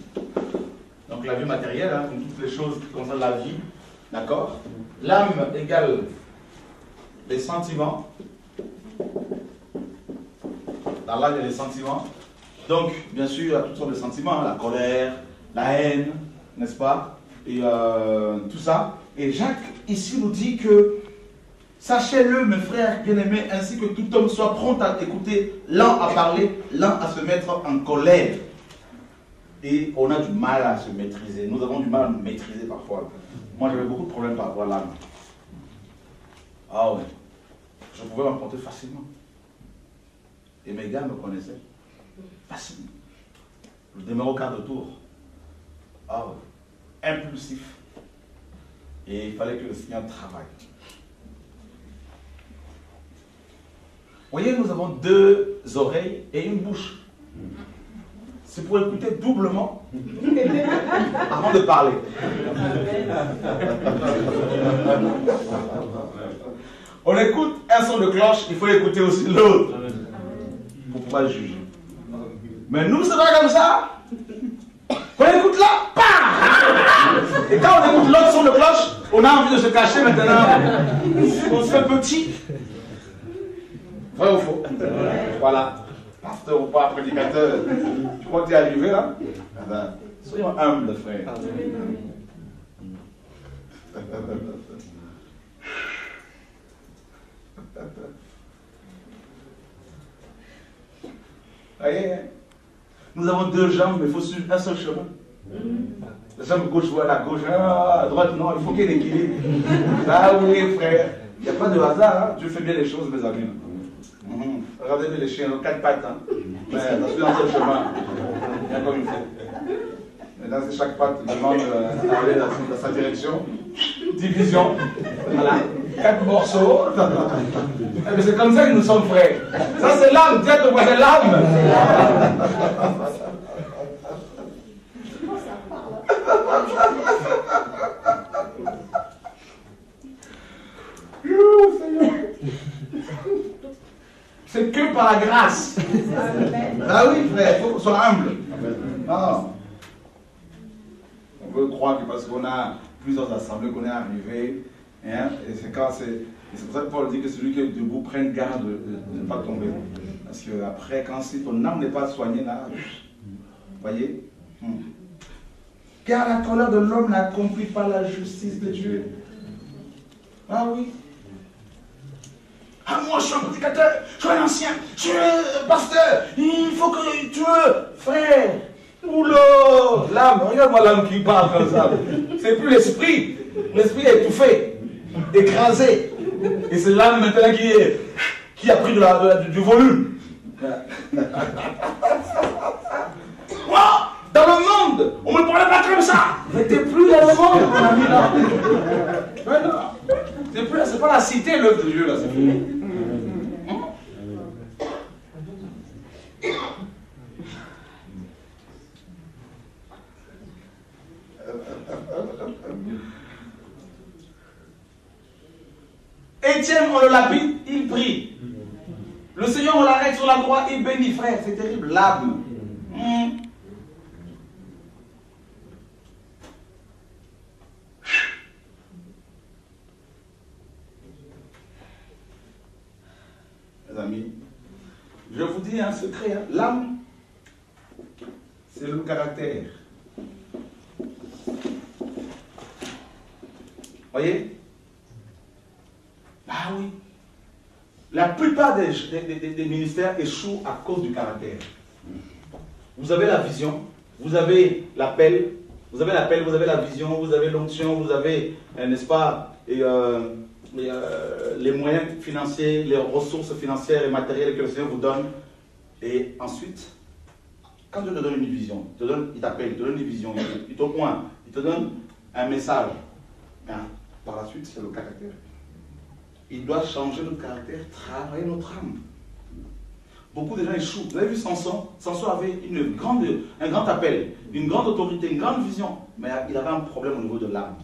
donc la vie matérielle, hein, comme toutes les choses qui concernent la vie, d'accord? L'âme égale les sentiments. Dans l'âme, il y a les sentiments. Donc, bien sûr, il y a toutes sortes de sentiments, hein, la colère, la haine, n'est-ce pas? Et tout ça. Et Jacques, ici, nous dit que sachez-le, mes frères bien-aimés, ainsi que tout homme soit prompt à écouter, lent à parler, lent à se mettre en colère. Et on a du mal à se maîtriser. Nous avons du mal à nous maîtriser parfois. Moi, j'avais beaucoup de problèmes par rapport à l'âme. Ah ouais. Je pouvais m'emporter facilement. Et mes gars me connaissaient. Facile. Le numéro 4 tour. Ah ouais. Impulsif. Et il fallait que le Seigneur travaille. Vous voyez, nous avons 2 oreilles et une bouche. C'est pour écouter doublement avant de parler. On écoute un son de cloche, il faut écouter aussi l'autre pour pouvoir juger. Mais nous, c'est pas comme ça. Quand on écoute là, pam! Et quand on écoute l'autre son de cloche, on a envie de se cacher maintenant. On se fait petit. Vrai ou faux? Voilà. Pasteur ou pas, prédicateur, tu crois que tu es arrivé là? Ben, soyons humbles, frère. Voyez, nous avons 2 jambes, mais il faut suivre un seul chemin. La jambe gauche va à la gauche, à droite, non, il faut qu'il y ait l'équilibre. Ah oui, frère, il n'y a pas de hasard, hein? Dieu fait bien les choses, mes amis. Regardez les chiens, 4 pattes. Hein. Mais ça suit un seul chemin. Bien comme il faut. Maintenant, c'est chaque patte demande d'aller dans sa direction. Division. Voilà. 4 morceaux. Mais c'est comme ça que nous sommes frères. Ça, c'est l'âme. Dis à ton voisin, c'est l'âme. C'est que par la grâce. Ah oui, frère, il faut qu'on soit humble. Non. On veut croire que parce qu'on a plusieurs assemblées qu'on est arrivé, hein, et c'est pour ça que Paul dit que celui qui est debout prenne garde de ne pas tomber. Parce que après, quand si ton âme n'est pas soignée, là, vous voyez, car la colère de l'homme n'accomplit pas la justice de Dieu. Ah oui. Ah, moi, je suis un prédicateur, je suis un ancien, je suis un pasteur, il faut que tu veux, frère. Oula, l'âme, regarde-moi l'âme qui parle comme ça. C'est plus l'esprit. L'esprit est étouffé, écrasé. Et c'est l'âme maintenant qui a pris du volume. Moi, dans le monde, on ne me parlait pas comme ça. Mais t'es plus dans le monde, mon ami là. C'est pas la cité, l'œuvre de Dieu là, c'est fini. Étienne, on le lapide, il prie. Le Seigneur, on l'arrête sur la croix, il bénit, frère. C'est terrible, l'âme. Mes amis, je vous dis un secret. Hein. L'âme, c'est le caractère. Voyez? Ah oui. La plupart des ministères échouent à cause du caractère. Vous avez la vision, vous avez l'appel, vous avez la vision, vous avez l'onction, vous avez, n'est-ce pas, les moyens financiers, les ressources financières et matérielles que le Seigneur vous donne. Et ensuite, quand Dieu te donne une vision, il t'appelle, il te donne une vision, il te pointe, il te donne un message. Hein, par la suite, c'est le caractère. Il doit changer notre caractère, travailler notre âme. Beaucoup de gens échouent. Vous avez vu Samson? Samson avait un grand appel, une grande autorité, une grande vision. Mais il avait un problème au niveau de l'âme.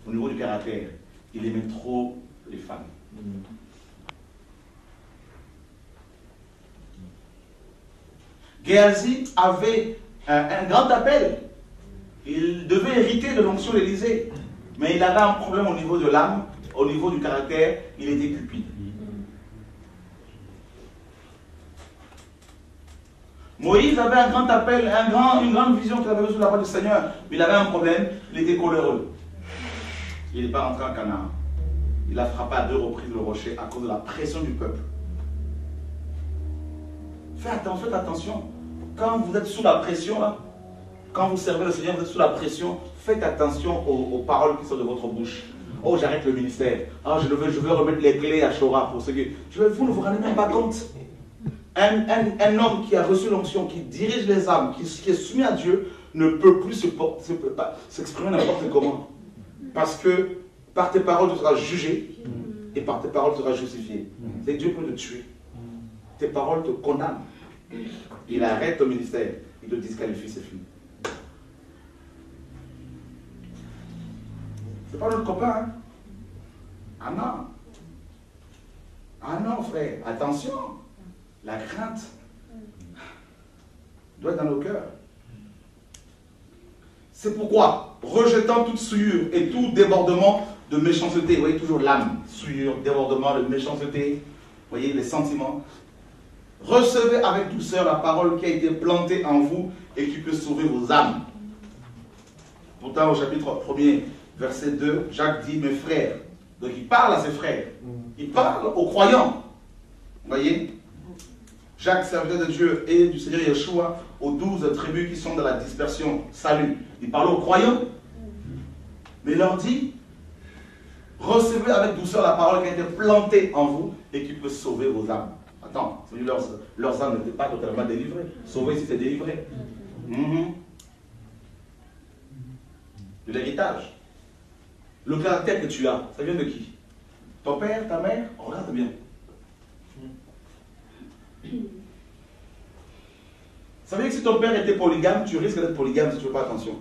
Au niveau du caractère. Il aimait trop les femmes. Géhazi avait un grand appel. Il devait hériter de l'onction de l'Élysée. Mais il avait un problème au niveau de l'âme. Au niveau du caractère, il était cupide. Moïse avait un grand appel, une grande vision qu'il avait sous la part du Seigneur, mais il avait un problème, il était coléreux. Il n'est pas rentré en Canaan. Il a frappé à 2 reprises le rocher à cause de la pression du peuple. Faites attention. Quand vous êtes sous la pression, là, quand vous servez le Seigneur, vous êtes sous la pression, faites attention aux paroles qui sortent de votre bouche. Oh, j'arrête le ministère. Oh, je veux remettre les clés à Chora pour ceux qui... Vous ne vous rendez même pas compte. Un homme qui a reçu l'onction, qui dirige les âmes, qui est soumis à Dieu, ne peut plus s'exprimer n'importe comment. Parce que par tes paroles, tu seras jugé et par tes paroles, tu seras justifié. C'est que Dieu peut te tuer. Tes paroles te condamnent. Il arrête ton ministère. Il te disqualifie, c'est fini. C'est pas notre copain, hein? Ah non. Ah non, frère. Attention. La crainte doit être dans nos cœurs. C'est pourquoi, rejetant toute souillure et tout débordement de méchanceté, vous voyez toujours l'âme, souillure, débordement de méchanceté, vous voyez les sentiments, recevez avec douceur la parole qui a été plantée en vous et qui peut sauver vos âmes. Pourtant, au chapitre 1er, verset 2, Jacques dit, mes frères, donc il parle à ses frères, il parle aux croyants, vous voyez, Jacques, serviteur de Dieu et du Seigneur Yeshua, aux 12 tribus qui sont dans la dispersion, salut. Il parle aux croyants, mais il leur dit, recevez avec douceur la parole qui a été plantée en vous et qui peut sauver vos âmes. Attends, leurs âmes n'étaient pas totalement délivrées. Sauver, c'était délivré. De l'héritage. Le caractère que tu as, ça vient de qui? Ton père, ta mère? Regarde bien. Ça veut dire que si ton père était polygame, tu risques d'être polygame si tu ne fais pas attention.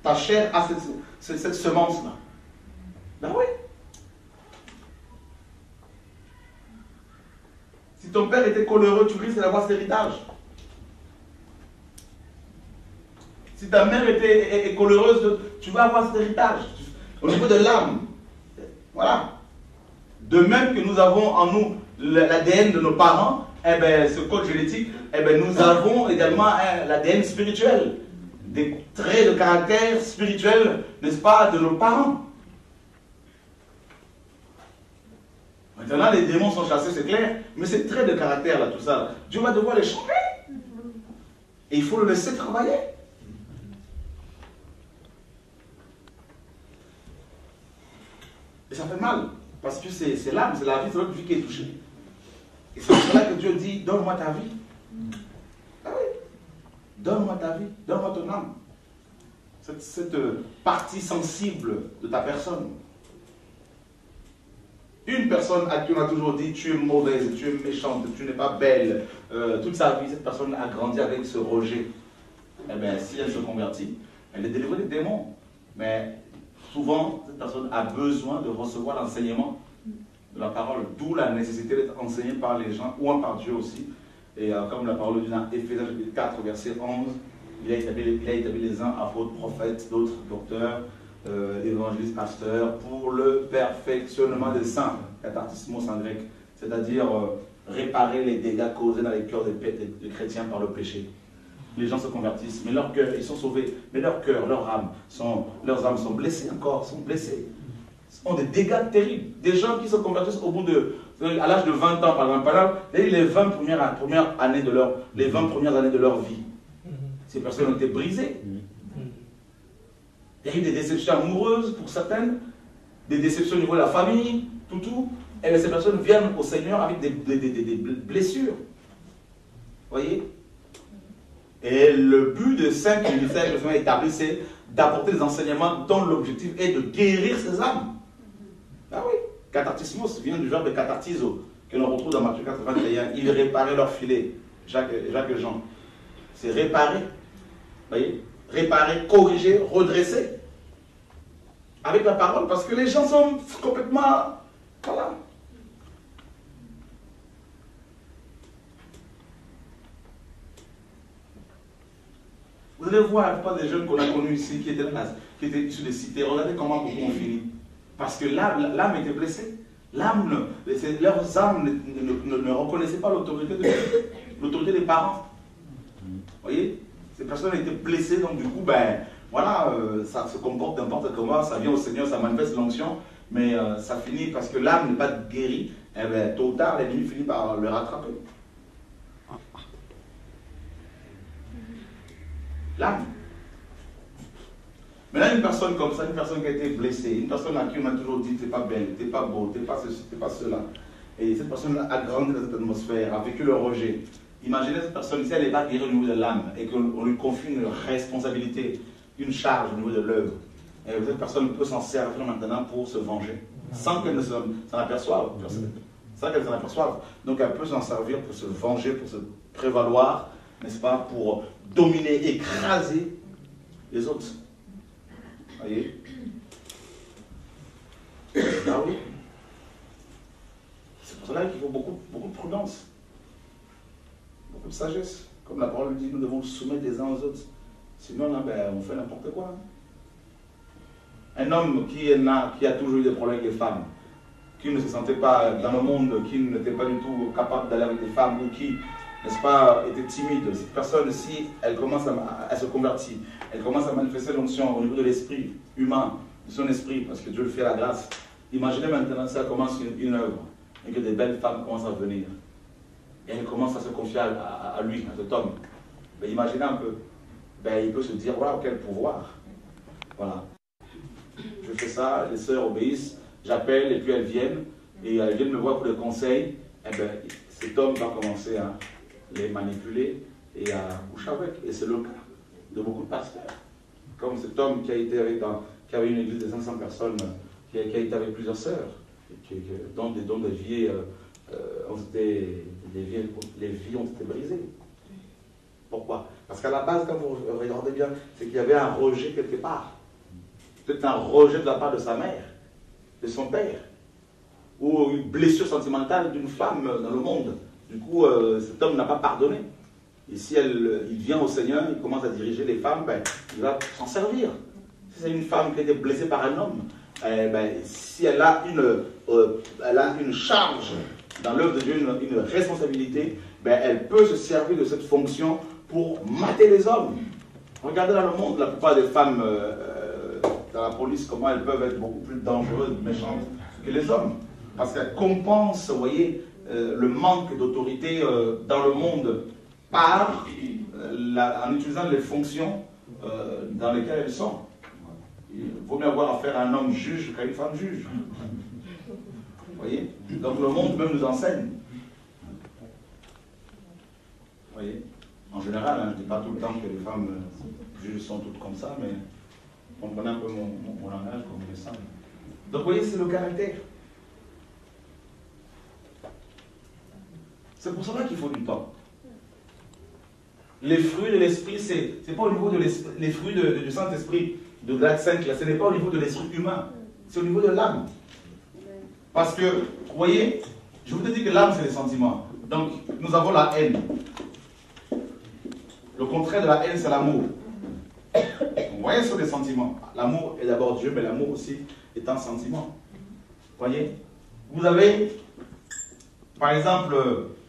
Ta chair a cette semence-là. Ben oui. Si ton père était coléreux, tu risques d'avoir cet héritage. Si ta mère est coléreuse, tu vas avoir cet héritage. Au niveau de l'âme. Voilà. De même que nous avons en nous l'ADN de nos parents, eh ben, ce code génétique, eh ben, nous avons également l'ADN spirituel. Des traits de caractère spirituel, n'est-ce pas, de nos parents. Maintenant, les démons sont chassés, c'est clair, mais ces traits de caractère, là, tout ça, là, Dieu va devoir les changer. Et il faut le laisser travailler. Et ça fait mal, parce que c'est l'âme, c'est la vie, c'est notre vie qui est touchée. Et c'est pour cela que Dieu dit, donne-moi ta vie. Ah oui. Donne-moi ta vie, donne-moi ton âme. Cette partie sensible de ta personne. Une personne à qui on a toujours dit, tu es mauvaise, tu es méchante, tu n'es pas belle, toute sa vie, cette personne a grandi avec ce rejet. Eh bien, si elle se convertit, elle est délivrée des démons. Mais souvent, cette personne a besoin de recevoir l'enseignement de la parole, d'où la nécessité d'être enseigné par les gens, ou par Dieu aussi. Et comme la parole dit dans Éphésiens 4, verset 11, il a établi les uns apôtres, prophètes, d'autres docteurs, évangélistes, pasteurs, pour le perfectionnement des saints, catartismos en grec, c'est-à-dire réparer les dégâts causés dans les cœurs des chrétiens par le péché. Les gens se convertissent, mais leur cœur, ils sont sauvés, mais leur cœur, leurs âmes sont blessées encore, sont blessées. Ont des dégâts terribles. Des gens qui se convertissent au bout à l'âge de 20 ans, par exemple, les 20 premières années de leur vie. Ces personnes ont été brisées. Il y a eu des déceptions amoureuses pour certaines, des déceptions au niveau de la famille, tout. Et ces personnes viennent au Seigneur avec des blessures. Vous voyez? Et le but de 5 ministères que le Seigneur a établi, c'est d'apporter des enseignements dont l'objectif est de guérir ces âmes. Ah oui, cathartismos vient du verbe cathartizo, que l'on retrouve dans Matthieu 81. Ils réparaient leur filet, Jacques et Jean. C'est réparer, vous voyez, réparer, corriger, redresser. Avec la parole, parce que les gens sont complètement, voilà. Vous allez voir la plupart des jeunes qu'on a connus ici, qui étaient issus des cités, regardez comment beaucoup ont fini. Parce que l'âme était blessée. Leurs âmes ne reconnaissaient pas l'autorité des parents. Vous voyez? Ces personnes étaient blessées, donc du coup, voilà, ça se comporte n'importe comment, ça vient au Seigneur, ça manifeste l'onction, mais ça finit parce que l'âme n'est pas guérie, et bien, tôt ou tard, l'ennemi finit par le rattraper. L'âme. Maintenant, une personne comme ça, une personne qui a été blessée, une personne à qui on a toujours dit t'es pas belle, t'es pas beau, t'es pas ceci, t'es pas cela, Et cette personne a grandi dans cette atmosphère, a vécu le rejet. Imaginez cette personne, si elle n'est pas guérie au niveau de l'âme et qu'on lui confie une responsabilité, une charge au niveau de l'œuvre, et cette personne peut s'en servir maintenant pour se venger, sans qu'elle ne s'en aperçoive. Sans qu'elle s'en aperçoive. Donc elle peut s'en servir pour se venger, pour se prévaloir, n'est-ce pas, pour dominer, écraser les autres. Vous voyez? Ah oui. C'est pour cela qu'il faut beaucoup de prudence, beaucoup de sagesse. Comme la parole dit, nous devons nous soumettre les uns aux autres. Sinon, là, on fait n'importe quoi. Un homme qui a toujours eu des problèmes avec les femmes, qui ne se sentait pas dans le monde, qui n'était pas du tout capable d'aller avec des femmes, ou qui, n'est-ce pas, était timide. Cette personne, si elle commence à se convertir, elle commence à manifester l'onction au niveau de l'esprit humain, de son esprit, parce que Dieu le fait à la grâce. Imaginez maintenant ça commence une œuvre, et que des belles femmes commencent à venir. Et elle commence à se confier à lui, à cet homme. Ben, imaginez un peu. Ben, il peut se dire, waouh, quel pouvoir. Voilà. Je fais ça, les sœurs obéissent, j'appelle et puis elles viennent me voir pour des conseils. Et ben, cet homme va commencer à les manipuler et à coucher avec. Et c'est le cas de beaucoup de pasteurs. Comme cet homme qui a été qui avait une église de 500 personnes, qui a été avec plusieurs sœurs, dont des vies, les vies ont été brisées. Pourquoi? Parce qu'à la base, quand vous regardez bien, c'est qu'il y avait un rejet quelque part. Peut-être un rejet de la part de sa mère, de son père, ou une blessure sentimentale d'une femme dans le monde. Du coup, cet homme n'a pas pardonné. Et si il vient au Seigneur, il commence à diriger les femmes, ben, il va s'en servir. Si c'est une femme qui a été blessée par un homme, si elle a une charge dans l'œuvre de Dieu, une responsabilité, ben, elle peut se servir de cette fonction pour mater les hommes. Regardez dans le monde, la plupart des femmes dans la police, comment elles peuvent être beaucoup plus dangereuses, méchantes que les hommes. Parce qu'elles compensent, vous voyez, le manque d'autorité dans le monde par, en utilisant les fonctions dans lesquelles elles sont. Il vaut mieux avoir affaire à un homme juge qu'à une femme juge. Vous voyez? Donc le monde même nous enseigne. Vous voyez? En général, je ne dis pas tout le temps que les femmes juges sont toutes comme ça, mais comprenez un peu mon langage comme il me semble. Donc vous voyez, c'est le caractère. C'est pour cela qu'il faut du temps. Les fruits de l'esprit, c'est pas au niveau de l'esprit, les fruits du Saint-Esprit, de l'acte 5, là, ce n'est pas au niveau de l'esprit humain, c'est au niveau de l'âme. Parce que, vous voyez, je vous ai dit que l'âme, c'est les sentiments. Donc, nous avons la haine. Le contraire de la haine, c'est l'amour. Vous voyez, ce sont des sentiments. L'amour est d'abord Dieu, mais l'amour aussi est un sentiment. Vous voyez? Vous avez, par exemple,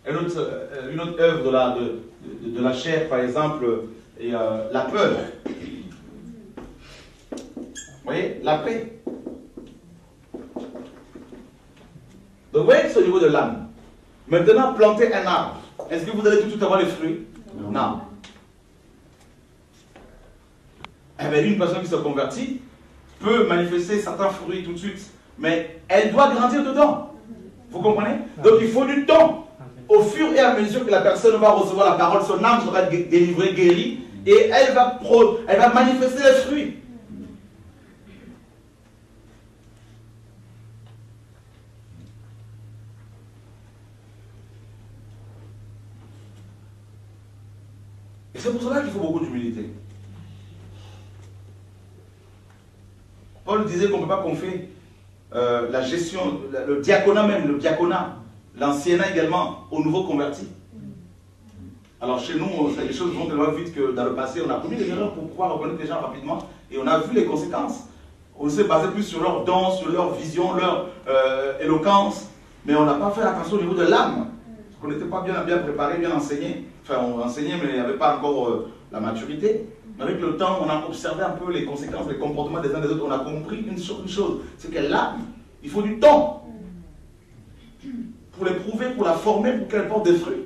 une autre œuvre de la chair, par exemple, et, la peur. Vous voyez? La paix. Donc, vous voyez que c'est au niveau de l'âme. Maintenant, planter un arbre. Est-ce que vous allez tout de suite avoir les fruits? Non. Eh bien, une personne qui se convertit peut manifester certains fruits tout de suite, mais elle doit grandir dedans. Vous comprenez? Donc, il faut du temps. Au fur et à mesure que la personne va recevoir la parole, son âme sera délivrée, guérie, et elle va manifester les fruits. Et c'est pour cela qu'il faut beaucoup d'humilité. Paul disait qu'on ne peut pas confier la gestion, le diaconat même, le diaconat, l'anciennat également, aux nouveaux convertis. Alors chez nous, les choses vont tellement vite que dans le passé, on a commis des erreurs pour pouvoir reconnaître les gens rapidement et on a vu les conséquences. On s'est basé plus sur leur don, sur leur vision, leur éloquence, mais on n'a pas fait attention au niveau de l'âme. On n'était pas bien préparé, bien enseigné. Enfin, on enseignait, mais il n'y avait pas encore la maturité. Mais avec le temps, on a observé un peu les conséquences, les comportements des uns des autres. On a compris une chose, c'est que l'âme, il faut du temps pour l'éprouver, pour la former, pour qu'elle porte des fruits.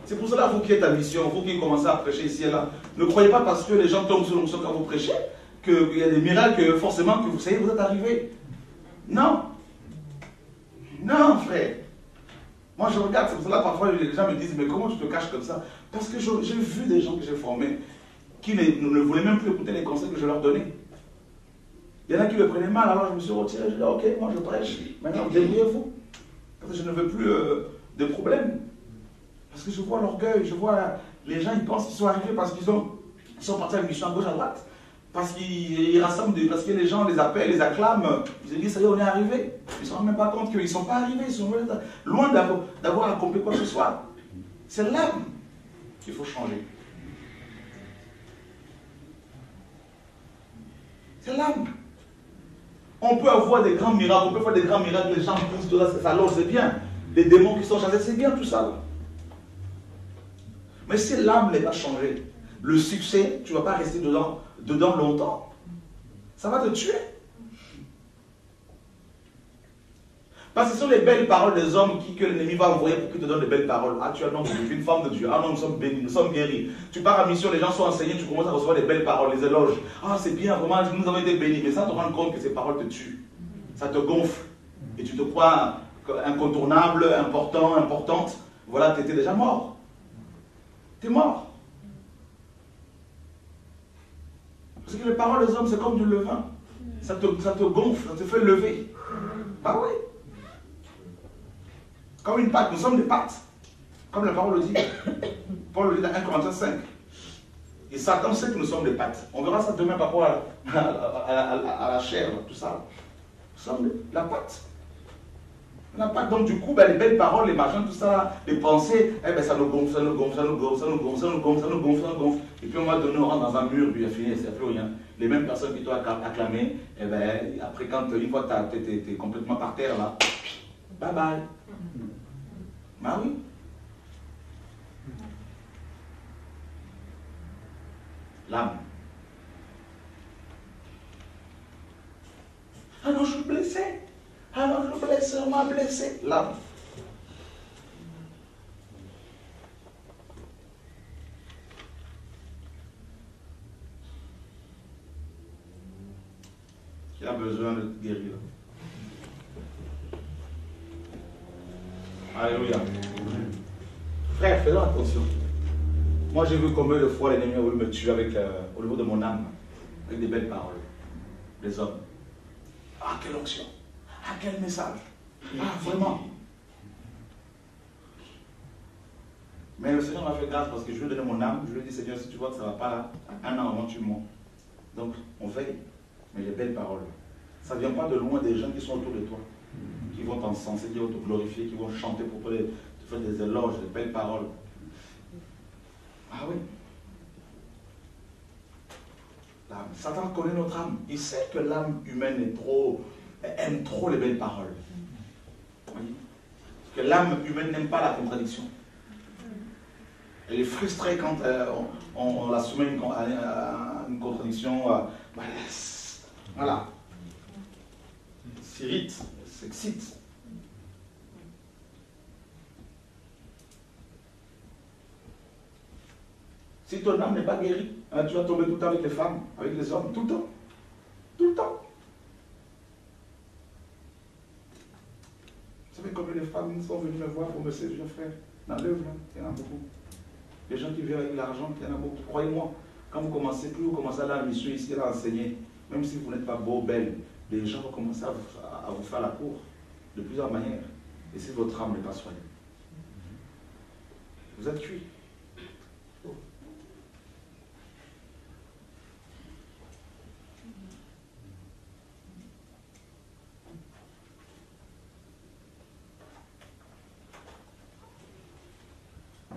C'est pour cela, vous qui êtes à mission, vous qui commencez à prêcher ici et là, ne croyez pas parce que les gens tombent sur l'onction quand vous prêchez, qu'il y a des miracles que forcément que vous savez, vous êtes arrivé. Non. Non, frère. Moi, je regarde, c'est pour cela parfois les gens me disent, mais comment tu te caches comme ça? Parce que j'ai vu des gens que j'ai formés qui ne voulaient même plus écouter les conseils que je leur donnais. Il y en a qui le prenaient mal, alors je me suis retiré, je dis, ok, moi je prêche, maintenant débrouillez-vous. Parce que je ne veux plus de problème. Parce que je vois l'orgueil, je vois les gens, ils pensent qu'ils sont arrivés parce qu'ils sont partis à une mission à gauche, à droite. Parce qu'ils rassemblent, parce que les gens les appellent, les acclament. Ils se disent, ça y est, on est arrivé. Ils ne se rendent même pas compte qu'ils ne sont pas arrivés, ils sont loin d'avoir accompli quoi que ce soit. C'est l'âme qu'il faut changer. C'est l'âme. On peut avoir des grands miracles, on peut faire des grands miracles, les gens poussent, tout ça, ça loge, c'est bien. Les démons qui sont chassés, c'est bien tout ça. Là. Mais si l'âme n'est pas changée, le succès, tu ne vas pas rester dedans longtemps. Ça va te tuer. Parce que ce sont les belles paroles des hommes que l'ennemi va envoyer pour qu'ils te donnent des belles paroles. Ah, tu as non, je suis une femme de Dieu. Ah non, nous sommes bénis, nous sommes guéris. Tu pars en mission, les gens sont enseignés, tu commences à recevoir des belles paroles, les éloges. Ah, c'est bien, vraiment, nous avons été bénis. Mais ça te rend compte que ces paroles te tuent. Ça te gonfle. Et tu te crois incontournable, important, importante. Voilà, tu étais déjà mort. Tu es mort. Parce que les paroles des hommes, c'est comme du levain. Ça te gonfle, ça te fait lever. Bah oui. Comme une pâte, nous sommes des pâtes. Comme la parole le dit. Paul le dit dans 1 Corinthiens 5. Et Satan sait que nous sommes des pâtes. On verra ça demain par rapport à la chair, tout ça. Nous sommes la pâte. La pâte, donc du coup, ben, les belles paroles, les machins, tout ça, les pensées, eh ben, ça nous gonfle, ça nous gonfle, ça nous gonfle, ça nous gonfle, ça nous gonfle, ça nous gonfle, ça nous gonfle. Et puis on va donner, on rentre dans un mur, puis il a fini, il n'y a plus rien. Les mêmes personnes qui t'ont acclamé, eh ben, après, une fois que tu es complètement par terre, là, bye bye. Bah oui. L'âme. Ah non, je suis blessé. Ah non, je suis blessé, on m'a blessé. L'âme. Qui a besoin de guérir? Alléluia. Frère, faisons attention. Moi, j'ai vu combien de fois l'ennemi a voulu me tuer au niveau de mon âme, avec des belles paroles. Les hommes. Ah, quelle onction. Ah, quel message. Ah, vraiment. Mais le Seigneur m'a fait grâce parce que je lui ai donné mon âme. Je lui ai dit, Seigneur, si tu vois que ça ne va pas là, un an avant, tu mens. Donc, on veille. Mais les belles paroles. Ça ne vient pas de loin des gens qui sont autour de toi, qui vont t'encenser, qui vont te glorifier, qui vont chanter pour te faire des éloges, des belles paroles. Ah oui. L'âme. Satan connaît notre âme. Il sait que l'âme humaine aime trop les belles paroles. Oui. Que l'âme humaine n'aime pas la contradiction. Elle est frustrée quand on la soumet à une contradiction. Voilà. S'irrite, s'excite. Si ton âme n'est pas guérie, hein, tu vas tomber tout le temps avec les femmes, avec les hommes, tout le temps. Tout le temps. Vous savez combien de femmes sont venues me voir pour me séduire, frère? Dans l'œuvre, il y en a beaucoup. Les gens qui viennent avec l'argent, il y en a beaucoup. Croyez-moi, quand vous commencez, plus vous commencez à la mission ici, à enseigner, même si vous n'êtes pas beau, belle, les gens vont commencer à vous faire la cour de plusieurs manières. Et si votre âme n'est pas soignée, vous êtes cuit.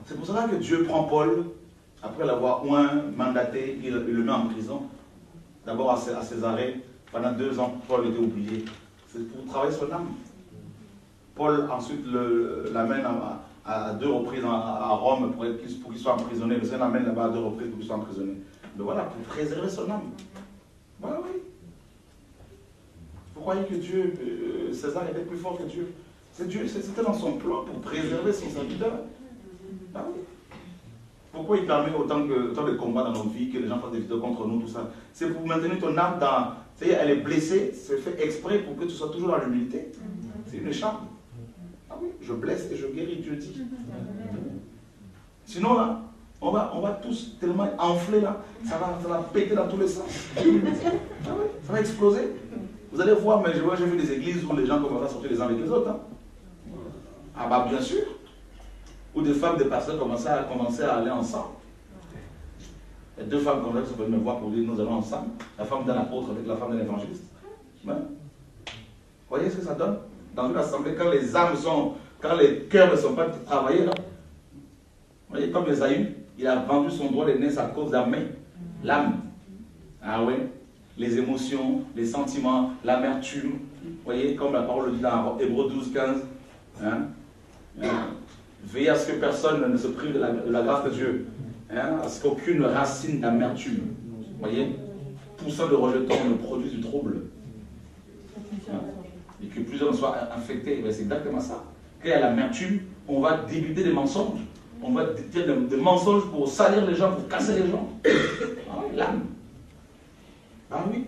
C'est pour cela que Dieu prend Paul, après l'avoir mandaté, il le met en prison. D'abord à Césarée, pendant 2 ans, Paul était oublié. C'est pour travailler son âme. Paul ensuite l'amène à 2 reprises à Rome pour qu'il soit emprisonné. Le Seigneur l'amène là-bas à 2 reprises pour qu'il soit emprisonné. Mais voilà, pour préserver son âme. Voilà, oui. Vous croyez que Dieu, César était plus fort que Dieu? C'était dans son plan pour préserver son serviteur. Ah oui. Pourquoi pourquoi il permet autant de combats dans nos vies, que les gens fassent des vidéos contre nous, tout ça? C'est pour maintenir ton âme dans... C'est-à-dire, elle est blessée, c'est fait exprès pour que tu sois toujours dans l'humilité. C'est une écharpe. Ah oui, je blesse et je guéris, Dieu dit. Sinon, là, on va tous tellement enfler, là, ça va péter dans tous les sens. Ah oui, ça va exploser. Vous allez voir, mais j'ai vu des églises où les gens commencent à sortir les uns avec les autres. Hein. Ah bah bien sûr. Où des femmes, des pasteurs commençaient à aller ensemble. Il y a deux femmes comme ça qui sont venues me voir pour dire nous allons ensemble. La femme d'un apôtre avec la femme d'un évangéliste. Ouais. Vous voyez ce que ça donne? Dans une assemblée, quand les cœurs ne sont pas travaillés, là. Vous voyez, comme Esaü, il a vendu son droit d'aînesse à cause de la main, l'âme. Ah ouais, les émotions, les sentiments, l'amertume. Vous voyez, comme la parole le dit dans Hébreux 12, 15. Hein? Veillez à ce que personne ne se prive de la grâce de Dieu. Hein? À ce qu'aucune racine d'amertume, vous voyez, poussant de rejeton ne produise du trouble. Hein? Et que plusieurs soient infectés. C'est exactement ça. Quand il y a l'amertume, on va débuter des mensonges. On va dire des mensonges pour salir les gens, pour casser les gens. Ah oui, l'âme. Ah oui.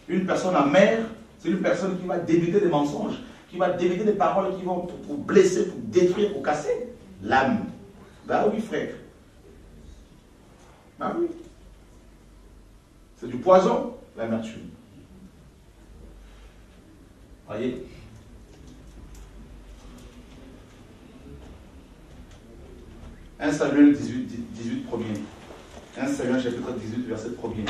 Une personne amère, c'est une personne qui va débuter des mensonges, qui va débuter des paroles qui vont pour blesser, pour détruire, pour casser. L'âme. Ben oui, frère. Ben oui. C'est du poison, l'amertume. Voyez. « 1 Samuel 18 premier. 1 Samuel chapitre 18, verset 1er.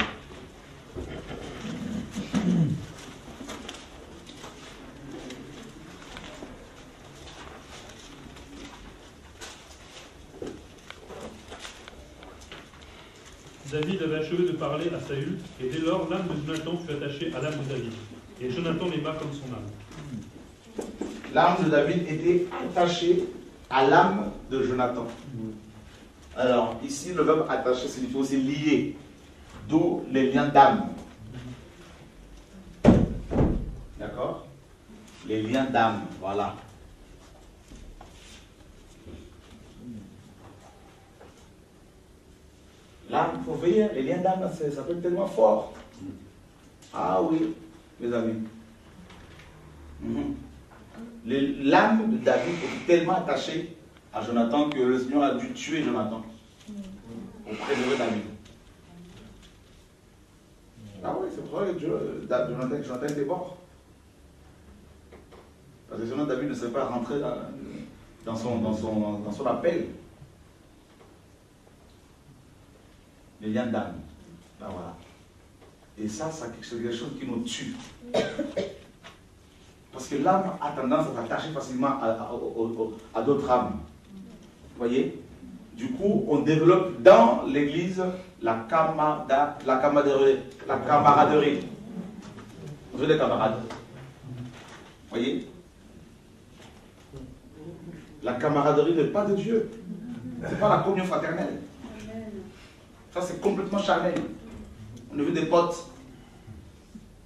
David avait achevé de parler à Saül, et dès lors l'âme de Jonathan fut attachée à l'âme de David. Et Jonathan l'aima comme son âme. L'âme de David était attachée à l'âme de Jonathan. Alors, ici, le verbe attaché signifie aussi lié, d'où les liens d'âme. D'accord? Les liens d'âme, voilà. L'âme, il faut veiller, les liens d'âme, ça peut être tellement fort. Ah oui, mes amis. L'âme de David est tellement attachée à Jonathan que le Seigneur a dû tuer Jonathan pour préserver David. Ah oui, c'est pour ça que Jonathan était mort. Parce que sinon David ne serait pas rentré dans son appel. Les liens d'âme. Ben voilà. Et ça, c'est quelque chose qui nous tue. Parce que l'âme a tendance à s'attacher facilement à d'autres âmes. Vous voyez? Du coup, on développe dans l'église la camaraderie. Vous avez des camarades. Vous voyez? La camaraderie n'est pas de Dieu. Ce n'est pas la communion fraternelle. Ça, c'est complètement charnel. On a vu des potes,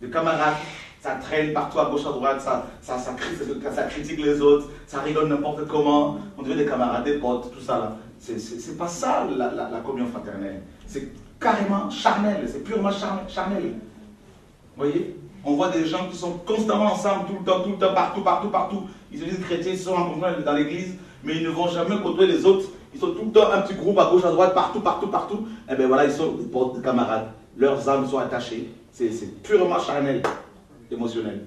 des camarades. Ça traîne partout à gauche, à droite, ça critique les autres, ça rigole n'importe comment. On devient des camarades, des potes, tout ça là. C'est pas ça la communion fraternelle. C'est carrément charnel, c'est purement charnel. Vous voyez? On voit des gens qui sont constamment ensemble, tout le temps, partout. Ils se disent chrétiens, ils sont rencontrés dans l'église, mais ils ne vont jamais côtoyer les autres. Ils sont tout le temps un petit groupe à gauche, à droite, partout. Et bien voilà, ils sont des potes, des camarades. Leurs âmes sont attachées. C'est purement charnel. Émotionnel.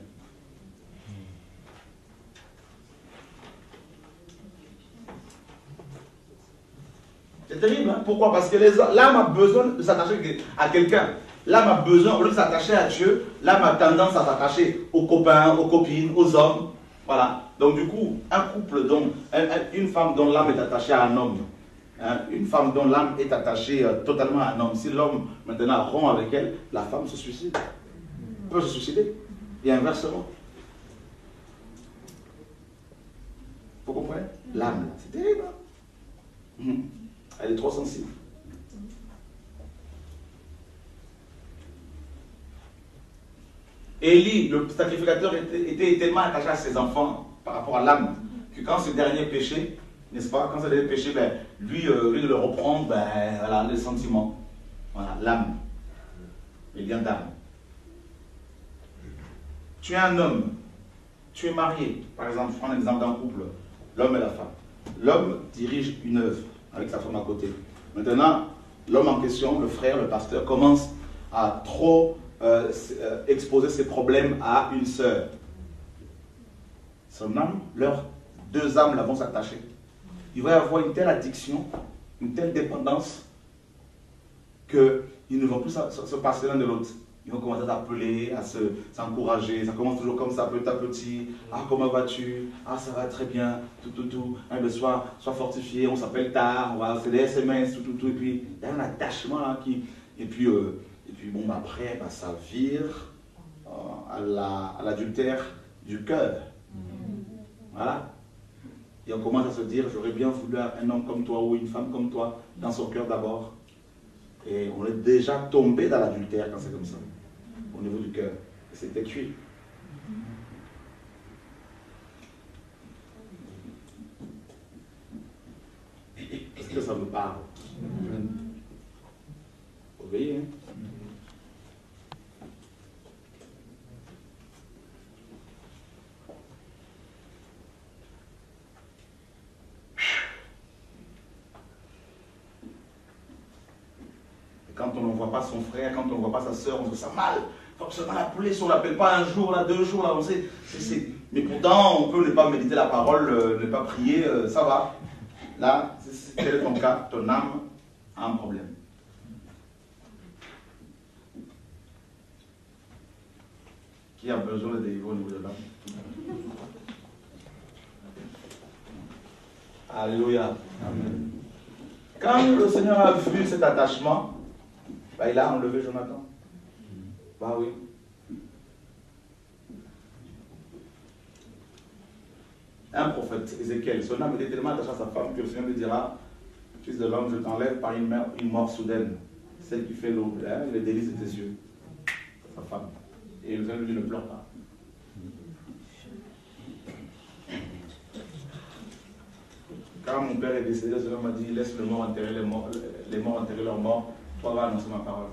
C'est terrible, hein? Pourquoi? Parce que l'âme a besoin de s'attacher à quelqu'un. L'âme a besoin, au lieu de s'attacher à Dieu, l'âme a tendance à s'attacher aux copains, aux copines, aux hommes. Voilà. Donc du coup, un couple dont une femme dont l'âme est attachée à un homme, hein, une femme dont l'âme est attachée totalement à un homme, si l'homme maintenant rompt avec elle, la femme se suicide. Peut se suicider. Et inversement. Vous comprenez? L'âme, c'est terrible. Hein? Elle est trop sensible. Élie, le sacrificateur, était tellement attaché à ses enfants par rapport à l'âme que quand ce dernier péchait, n'est-ce pas? Quand c'est le péché, ben, lui, au lieu de le reprendre, ben, voilà, le sentiment. Voilà, l'âme. Les liens d'âme. Tu es un homme. Tu es marié. Par exemple, je prends l'exemple d'un couple. L'homme et la femme. L'homme dirige une œuvre avec sa femme à côté. Maintenant, l'homme en question, le frère, le pasteur, commence à trop exposer ses problèmes à une sœur. Son âme, leurs deux âmes là vont s'attacher. Il va y avoir une telle addiction, une telle dépendance, qu'ils ne vont plus se passer l'un de l'autre. Ils vont commencer à s'appeler, à s'encourager. Ça commence toujours comme ça, petit à petit. Ah, comment vas-tu? Ah, ça va très bien. Tout. Ah, ben, sois fortifié, on s'appelle tard, on va faire des SMS, tout. Et puis, il y a un attachement là qui. Et puis bon, après, ben, ça vire à l'adultère du cœur. Voilà. Et on commence à se dire, j'aurais bien voulu un homme comme toi ou une femme comme toi dans son cœur d'abord. Et on est déjà tombé dans l'adultère quand c'est comme ça, au niveau du cœur. Et c'était cuit. Est-ce que ça vous parle? Obéissez, hein? Quand on ne voit pas son frère, quand on ne voit pas sa soeur, on se sent mal. Forcément l'appeler, si on ne l'appelle pas un jour, là, 2 jours, là, on sait. Mais pourtant, on peut ne pas méditer la parole, ne pas prier, ça va. Là, tel est ton cas, ton âme a un problème. Qui a besoin de délivrer au niveau de l'âme? Alléluia. Amen. Quand le Seigneur a vu cet attachement, bah, il a enlevé Jonathan. Bah oui. Un prophète, Ézéchiel, son âme était tellement attachée à sa femme que le Seigneur lui dira, fils de l'homme, je t'enlève par une mort soudaine, celle qui fait les délices de tes yeux, sa femme. Et le Seigneur lui dit, ne pleure pas. Quand mon père est décédé, le Seigneur m'a dit, laisse les morts enterrer enterrer leurs morts, toi va annoncer ma parole.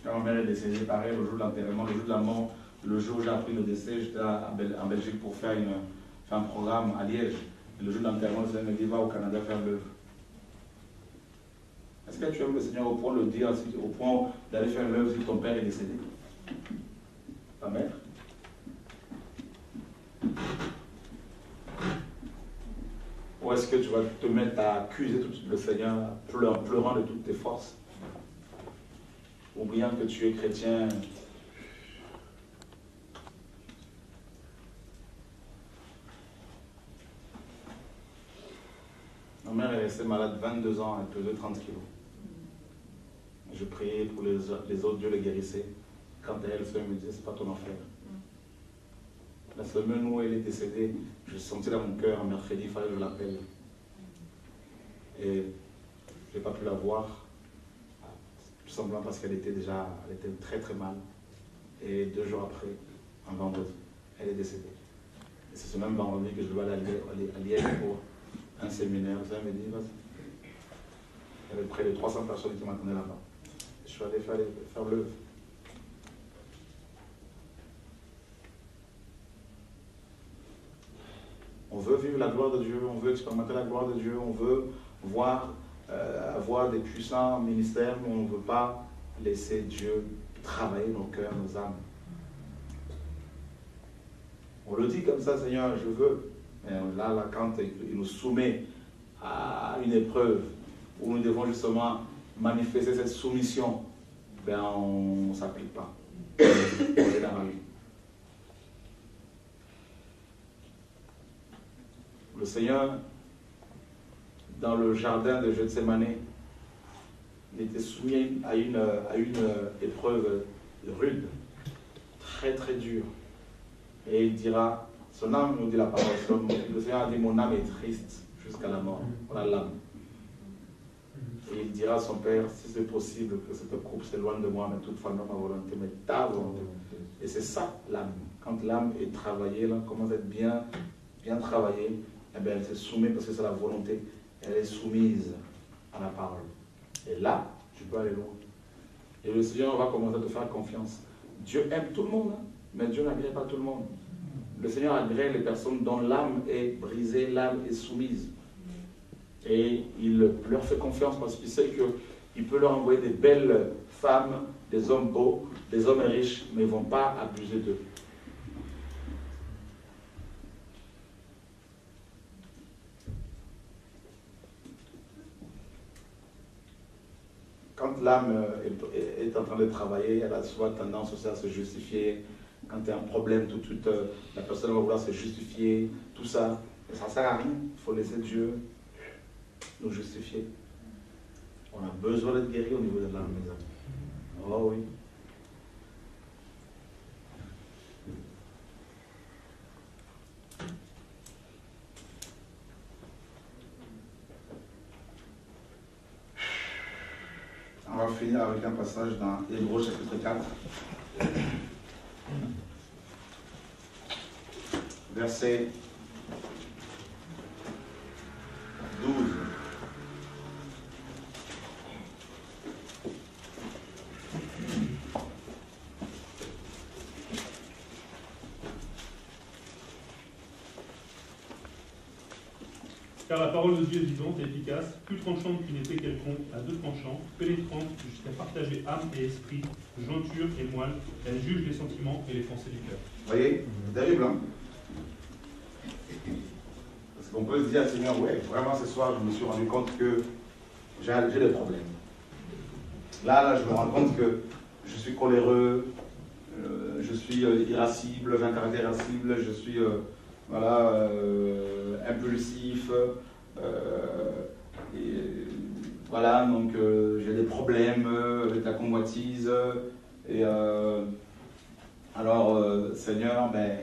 Quand ma mère est décédée, pareil, le jour de l'enterrement, le jour de la mort, le jour où j'ai appris le décès, j'étais en Belgique pour faire un programme à Liège. Et le jour de l'enterrement, le Seigneur me dit, va au Canada faire l'œuvre. Est-ce que tu aimes le Seigneur au point de le dire, au point d'aller faire l'œuvre si ton père est décédé? Ta mère? Ou est-ce que tu vas te mettre à accuser le Seigneur, pleurant de toutes tes forces, oubliant que tu es chrétien? Ma mère est restée malade 22 ans, elle pesait 30 kilos. Je priais pour les autres, Dieu les guérissait. Quant à elle, le Seigneur me disait, c'est pas ton enfer. La semaine où elle est décédée, je sentais dans mon cœur, mercredi, il fallait que je l'appelle. Et je n'ai pas pu la voir, tout simplement parce qu'elle était très très mal. Et 2 jours après, un vendredi, elle est décédée. Et c'est ce même vendredi que je dois aller à Liège pour un séminaire. Ça me dit, vas-y. Il y avait près de 300 personnes qui m'attendaient là-bas. Je suis allé faire l'œuvre. On veut vivre la gloire de Dieu, on veut expérimenter la gloire de Dieu, on veut avoir des puissants ministères, mais on ne veut pas laisser Dieu travailler nos cœurs, nos âmes. On le dit comme ça, Seigneur, je veux. Mais là, quand il nous soumet à une épreuve où nous devons justement manifester cette soumission, ben on ne s'applique pas. On est dans la vie. Le Seigneur, dans le jardin de Gethsémane, il était soumis à une épreuve rude, très très dure. Et il dira, son âme nous dit la parole, le Seigneur a dit, mon âme est triste jusqu'à la mort. Voilà l'âme. Et il dira à son Père, si c'est possible que cette coupe s'éloigne de moi, mais toutefois non ma volonté, mais ta volonté. Et c'est ça l'âme. Quand l'âme est travaillée, là, commence à être bien travaillée, eh bien, elle se soumet parce que c'est la volonté. Elle est soumise à la parole. Et là, tu peux aller loin. Et le Seigneur va commencer à te faire confiance. Dieu aime tout le monde, hein, mais Dieu n'agrée pas tout le monde. Le Seigneur agrée les personnes dont l'âme est brisée, l'âme est soumise. Et il leur fait confiance parce qu'il sait qu'il peut leur envoyer des belles femmes, des hommes beaux, des hommes riches, mais ils ne vont pas abuser d'eux. Quand l'âme est en train de travailler, elle a souvent tendance aussi à se justifier. Quand il y a un problème, tout de suite, la personne va vouloir se justifier, tout ça. Et ça ne sert à rien. Il faut laisser Dieu nous justifier. On a besoin d'être guéri au niveau de l'âme, mes amis. Oh oui. On va finir avec un passage dans Hébreux chapitre 4. Verset 12. Car la parole de Dieu est vivante et efficace, plus tranchante qu'une épée quelconque, à deux tranchants, pénétrante jusqu'à partager âme et esprit, jointure et moelle. Elle juge les sentiments et les pensées du cœur. Vous voyez, c'est terrible, hein? Parce qu'on peut se dire, Seigneur, ouais, vraiment ce soir, je me suis rendu compte que j'ai des problèmes. Là, je me rends compte que je suis coléreux, je suis irascible, j'ai un caractère irascible, je suis impulsif, et voilà, donc j'ai des problèmes avec la convoitise, et alors, Seigneur, ben,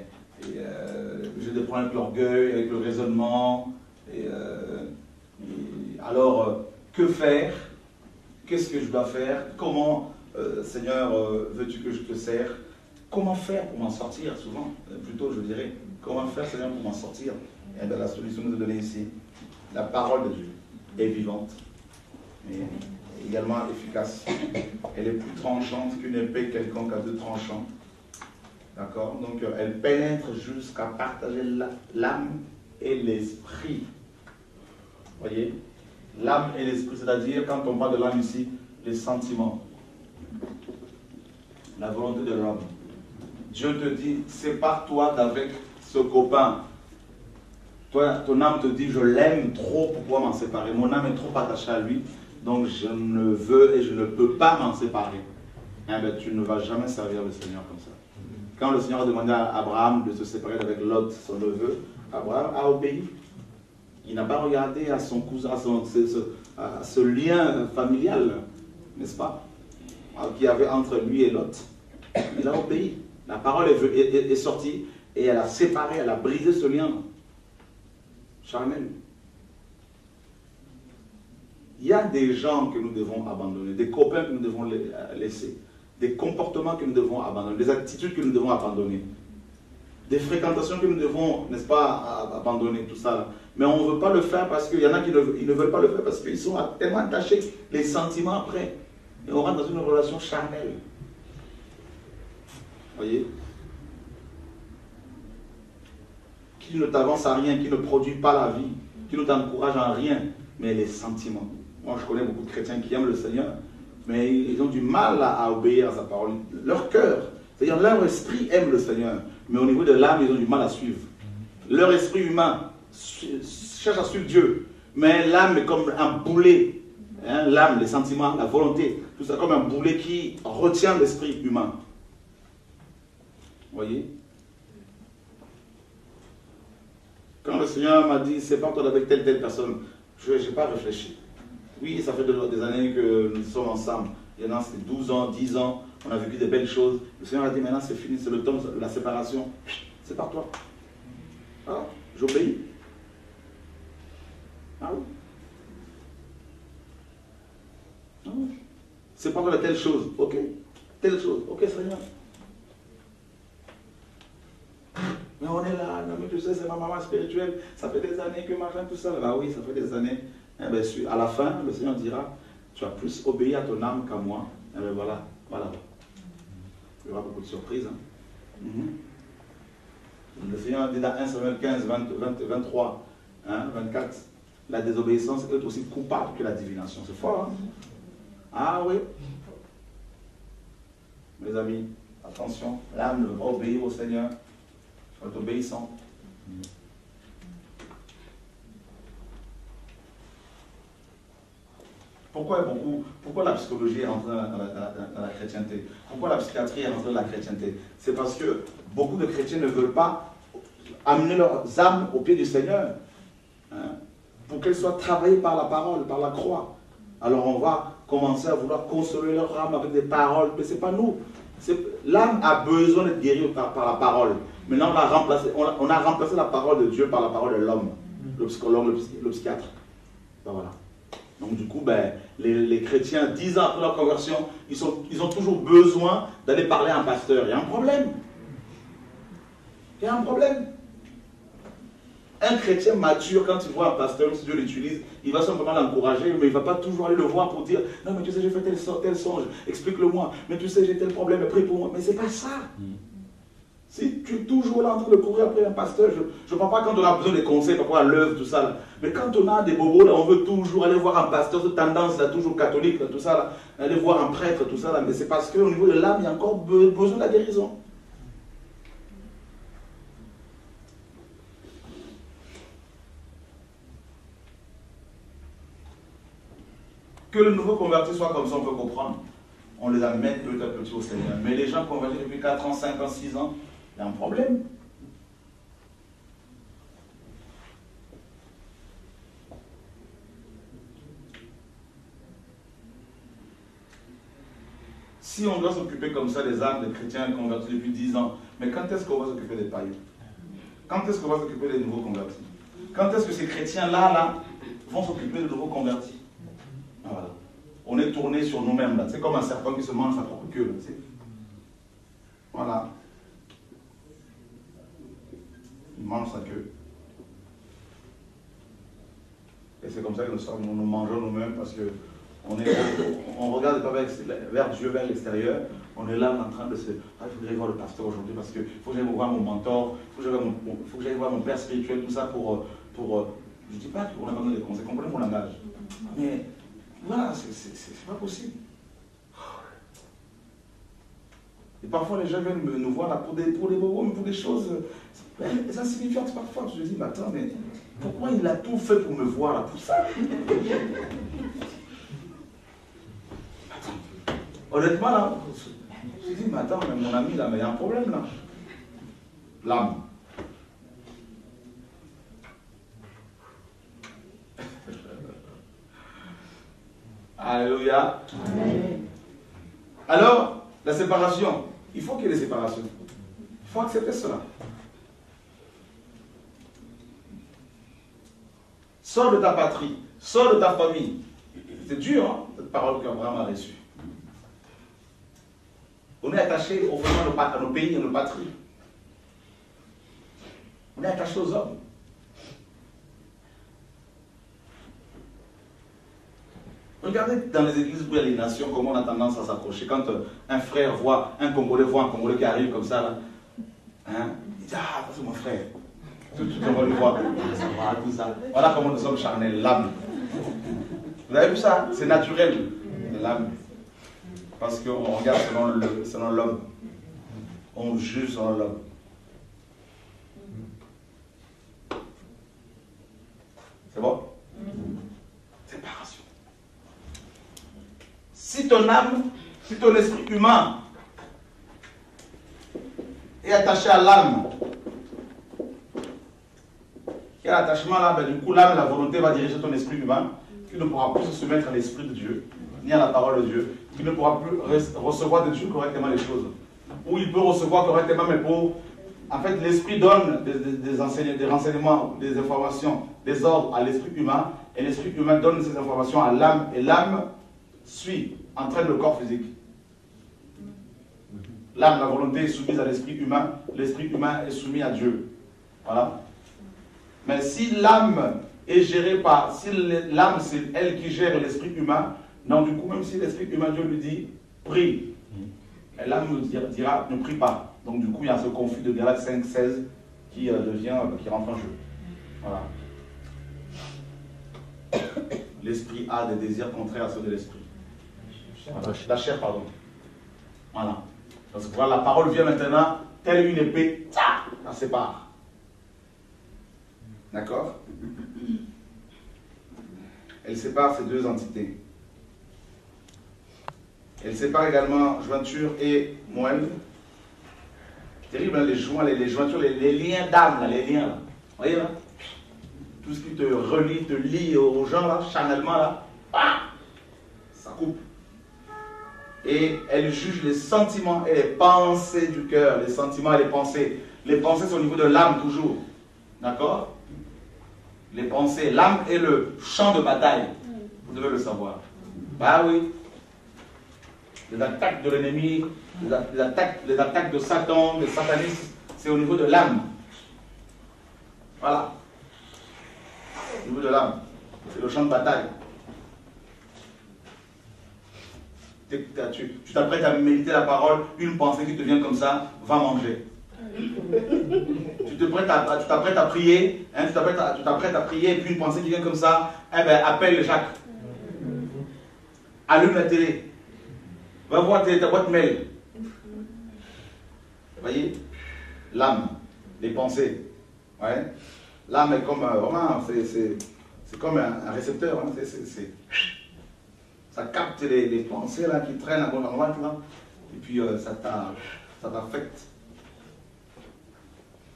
j'ai des problèmes avec l'orgueil, avec le raisonnement, et alors, que faire? Qu'est-ce que je dois faire? Comment, Seigneur, veux-tu que je te sers? Comment faire pour m'en sortir, souvent? Plutôt, je dirais, comment faire, Seigneur, pour m'en sortir? Et bien, la solution nous est donnée ici. La parole de Dieu est vivante, mais également efficace. Elle est plus tranchante qu'une épée quelconque à deux tranchants. D'accord? Donc, elle pénètre jusqu'à partager l'âme et l'esprit. Vous voyez? L'âme et l'esprit, c'est-à-dire, quand on parle de l'âme ici, les sentiments, la volonté de l'homme. Dieu te dit, sépare-toi d'avec ce copain. Toi, ton âme te dit, je l'aime trop pour pouvoir m'en séparer. Mon âme est trop attachée à lui, donc je ne veux et je ne peux pas m'en séparer. Eh bien, tu ne vas jamais servir le Seigneur comme ça. Quand le Seigneur a demandé à Abraham de se séparer avec Lot, son neveu, Abraham a obéi. Il n'a pas regardé à son cousin, à ce lien familial, n'est-ce pas, qu'il y avait entre lui et Lot. Il a obéi. La parole est sortie et elle a séparé, elle a brisé ce lien charnel. Il y a des gens que nous devons abandonner, des copains que nous devons laisser, des comportements que nous devons abandonner, des attitudes que nous devons abandonner, des fréquentations que nous devons, n'est-ce pas, abandonner, tout ça là. Mais on ne veut pas le faire parce qu'il y en a qui ne veulent pas le faire parce qu'ils sont tellement attachés, les sentiments après. Et on rentre dans une relation charnelle. Vous voyez? Qui ne t'avance à rien, qui ne produit pas la vie, qui ne t'encourage en rien, mais les sentiments. Moi, je connais beaucoup de chrétiens qui aiment le Seigneur, mais ils ont du mal à obéir à sa parole. Leur cœur, c'est-à-dire leur esprit aime le Seigneur, mais au niveau de l'âme, ils ont du mal à suivre. Leur esprit humain cherche à suivre Dieu, mais l'âme est comme un boulet. Hein, l'âme, les sentiments, la volonté, tout ça comme un boulet qui retient l'esprit humain. Vous voyez? Quand le Seigneur m'a dit, sépare-toi avec telle personne, je n'ai pas réfléchi. Oui, ça fait des années que nous sommes ensemble. Il y en a, c'est 12 ans, 10 ans, on a vécu des belles choses. Le Seigneur a dit, maintenant c'est fini, c'est le temps de la séparation. Sépare-toi. Ah, j'obéis. Ah oui. Ah oui. Sépare-toi de telle chose. Ok. Telle chose. Ok, Seigneur. Mais on est là, mais tu sais, c'est ma maman spirituelle, ça fait des années que machin, tout ça. Bah oui, ça fait des années. Eh bien, à la fin, le Seigneur dira, tu as plus obéi à ton âme qu'à moi. Eh bien, voilà. Il y aura beaucoup de surprises. Hein. Le Seigneur dit dans 1 Samuel 15, 23, 24, la désobéissance est aussi coupable que la divination. C'est fort, hein? Ah oui. Mes amis, attention, l'âme ne veut pas obéir au Seigneur. Il faut être obéissant. Pourquoi la psychologie est rentrée dans la chrétienté? Pourquoi la psychiatrie est rentrée dans la chrétienté? C'est parce que beaucoup de chrétiens ne veulent pas amener leurs âmes au pied du Seigneur, hein, pour qu'elles soient travaillées par la parole, par la croix. Alors on va commencer à vouloir consoler leur âme avec des paroles, mais ce n'est pas nous. L'âme a besoin d'être guérie par la parole. Maintenant on a remplacé la parole de Dieu par la parole de l'homme, le psychologue, le psychiatre. Ben voilà. Donc du coup, les chrétiens, 10 ans après leur conversion, ils ont toujours besoin d'aller parler à un pasteur. Il y a un problème. Il y a un problème. Un chrétien mature, quand il voit un pasteur, si Dieu l'utilise, il va simplement l'encourager, mais il ne va pas toujours aller le voir pour dire « Non, mais tu sais, j'ai fait tel songe, explique-le-moi. Mais tu sais, j'ai tel problème, prie pour moi. » Mais ce n'est pas ça. Si tu es toujours là en train de courir après un pasteur, je ne parle pas quand on a besoin des conseils par rapport à l'œuvre, tout ça. Là. Mais quand on a des bobos, là, on veut toujours aller voir un pasteur, cette tendance là, toujours catholique, là, tout ça, là, aller voir un prêtre, tout ça. Là. Mais c'est parce qu'au niveau de l'âme, il y a encore besoin de la guérison. Que le nouveau converti soit comme ça, on peut comprendre. On les amène petit à petit au Seigneur. Mais les gens convertis depuis 4 ans, 5 ans, 6 ans, il y a un problème. Si on doit s'occuper comme ça des âmes des chrétiens convertis depuis 10 ans, mais quand est-ce qu'on va s'occuper des païens? Quand est-ce qu'on va s'occuper des nouveaux convertis? Quand est-ce que ces chrétiens-là vont s'occuper des nouveaux convertis? Voilà. On est tourné sur nous-mêmes. C'est comme un serpent qui se mange sa propre queue. Là, voilà. Il mange sa queue. Et c'est comme ça que nous mangeons nous-mêmes parce que on ne regarde pas vers Dieu, vers l'extérieur. On est là en train de se... Ah, il faut que j'aille voir le pasteur aujourd'hui parce qu'il faut que j'aille voir mon mentor, il faut que j'aille voir mon père spirituel, tout ça pour je ne dis pas qu'on a besoin des conseils, comprenez mon langage. Mais voilà, c'est pas possible. Et parfois les gens viennent nous voir là pour des bobos, mais pour des choses insignifiantes parfois. Je me dis, mais attends, mais pourquoi il a tout fait pour me voir là, pour ça? Honnêtement, là, je me dis, mais attends, mais mon ami, là, mais il y a un problème, là. L'âme. Alléluia. Amen. Alors, la séparation. Il faut qu'il y ait des séparations. Il faut accepter cela. Sors de ta patrie, sors de ta famille. C'est dur, hein, cette parole qu'Abraham a reçue. On est attaché au fondement à nos pays et à nos patries. On est attaché aux hommes. Regardez dans les églises où il y a les nations, comment on a tendance à s'accrocher. Quand un frère voit un Congolais qui arrive comme ça, là, hein, il dit, ah, c'est mon frère. Tout le monde le voit. Ça va, tout ça. Voilà comment nous sommes charnels, l'âme. Vous avez vu ça? C'est naturel, l'âme. Parce qu'on regarde selon l'homme. On juge selon l'homme. C'est bon? Séparation. Si ton âme, si ton esprit humain est attaché à l'âme, il y a l'attachement là, du coup l'âme, la volonté va diriger ton esprit humain, qui ne pourra plus se soumettre à l'esprit de Dieu, ni à la parole de Dieu, qui ne pourra plus recevoir de Dieu correctement les choses. Ou il peut recevoir correctement, mais en fait, l'esprit donne des renseignements, des informations, des ordres à l'esprit humain, et l'esprit humain donne ces informations à l'âme, et l'âme suit, entraîne le corps physique. L'âme, la volonté est soumise à l'esprit humain est soumis à Dieu. Voilà. Mais si l'âme est gérée par, si l'âme c'est elle qui gère l'esprit humain, non, du coup, même si l'esprit humain, Dieu lui dit, prie, et l'âme nous dira, ne prie pas. Donc du coup, il y a ce conflit de Galates 5, 16 qui rentre en jeu. Voilà. L'esprit a des désirs contraires à ceux de l'esprit. Voilà. La chair, pardon. Voilà. Parce que voilà, la parole vient maintenant, telle une épée, la sépare. D'accord? Elle sépare ces deux entités. Elle sépare également jointure et moelle. Terrible, hein, les jointures, les liens d'âme, là, les liens. Là. Vous voyez là? Tout ce qui te relie, te lie aux gens, là, charnellement, là, ça coupe. Et elle juge les sentiments et les pensées du cœur. Les sentiments et les pensées. Les pensées, c'est au niveau de l'âme, toujours. D'accord? Les pensées. L'âme est le champ de bataille. Vous devez le savoir. Bah oui. Les attaques de l'ennemi, les attaques de Satan, des satanistes, c'est au niveau de l'âme. Voilà. Au niveau de l'âme. C'est le champ de bataille. Tu t'apprêtes à méditer la parole, une pensée qui te vient comme ça, va manger. Tu t'apprêtes à prier, hein, tu t'apprêtes à prier, et puis une pensée qui vient comme ça, eh ben, appelle Jacques. Allume la télé. Va voir ta boîte mail. Vous voyez? L'âme, les pensées. Ouais. L'âme est comme c'est comme un récepteur. Hein. Ça capte les pensées là, qui traînent à droite là. Et puis ça t'affecte.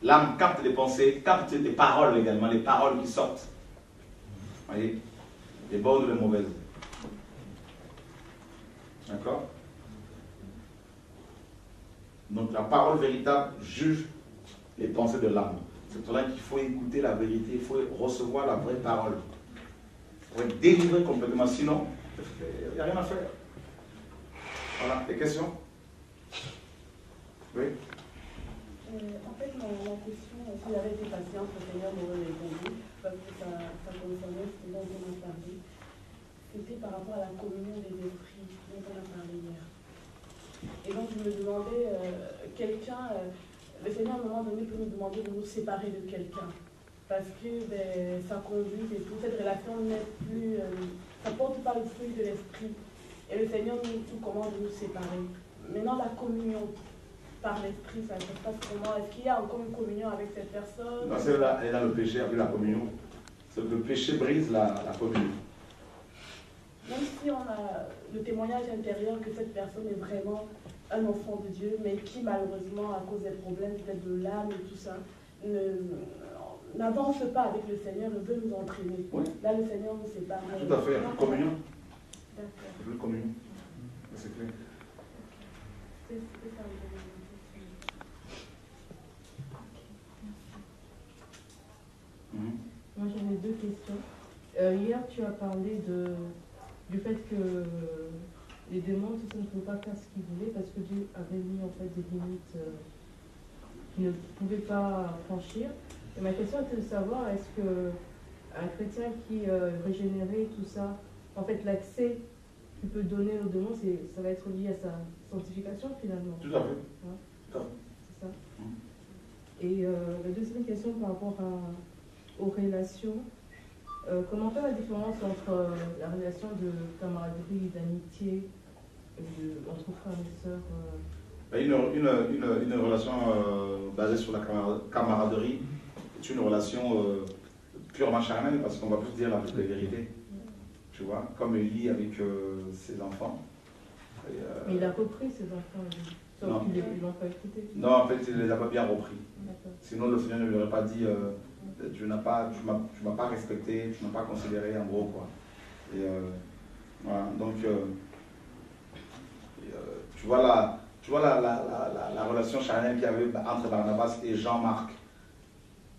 L'âme capte les pensées, capte les paroles également, les paroles qui sortent. Vous voyez? Les bonnes ou les mauvaises. D'accord? Donc la parole véritable juge les pensées de l'âme. C'est pour cela qu'il faut écouter la vérité, il faut recevoir la vraie parole. Il faut être délivré complètement, sinon, il n'y a rien à faire. Voilà, des questions? Oui? En fait, ma question, si j'avais été patiente, le Seigneur m'aurait répondu, parce que ça concernait ce dont on a parlé. C'était par rapport à la communion des esprits dont on a parlé hier. Et donc je me demandais, le Seigneur à un moment donné peut nous demander de nous séparer de quelqu'un. Parce que sa conduite et toute cette relation n'est plus, ça porte pas le fruit de l'esprit. Et le Seigneur nous commande de nous séparer. Maintenant la communion par l'esprit, ça se passe comment? Est-ce qu'il y a encore une communion avec cette personne? Non, elle est dans le péché avec la communion. Le péché brise la communion. Même si on a le témoignage intérieur que cette personne est vraiment un enfant de Dieu, mais qui malheureusement, à cause des problèmes peut-être de l'âme et tout ça, n'avance pas avec le Seigneur et veut nous entraîner. Oui. Là, le Seigneur nous sépare. Tout à fait, il y a plus de communion. D'accord. Il y a plus de communion. C'est clair. C'est ça. Moi, j'avais deux questions. Hier, tu as parlé du fait que les démons, tout ça, ne pouvaient pas faire ce qu'ils voulaient parce que Dieu avait mis en fait des limites qu'ils ne pouvaient pas franchir. Et ma question était de savoir, est-ce qu'un chrétien qui est régénéré, tout ça, en fait, l'accès qu'il peut donner aux démons, ça va être lié à sa sanctification finalement? Tout à fait. Hein? Tout à fait. C'est ça. Et la deuxième question par rapport aux relations. Comment faire la différence entre la relation de camaraderie, d'amitié entre frères et sœurs? Une relation basée sur la camaraderie est une relation purement charnelle parce qu'on va plus dire la vérité. Tu vois, comme Élie avec ses enfants. Mais il a repris ses enfants, sauf qu'ils ne l'ont pas écouté. Non, en fait, il ne les a pas bien repris. Sinon, le Seigneur ne lui aurait pas dit tu m'as pas respecté, tu m'as pas considéré, en gros, quoi. Et voilà, donc, tu vois la relation charnelle qu'il y avait entre Barnabas et Jean-Marc.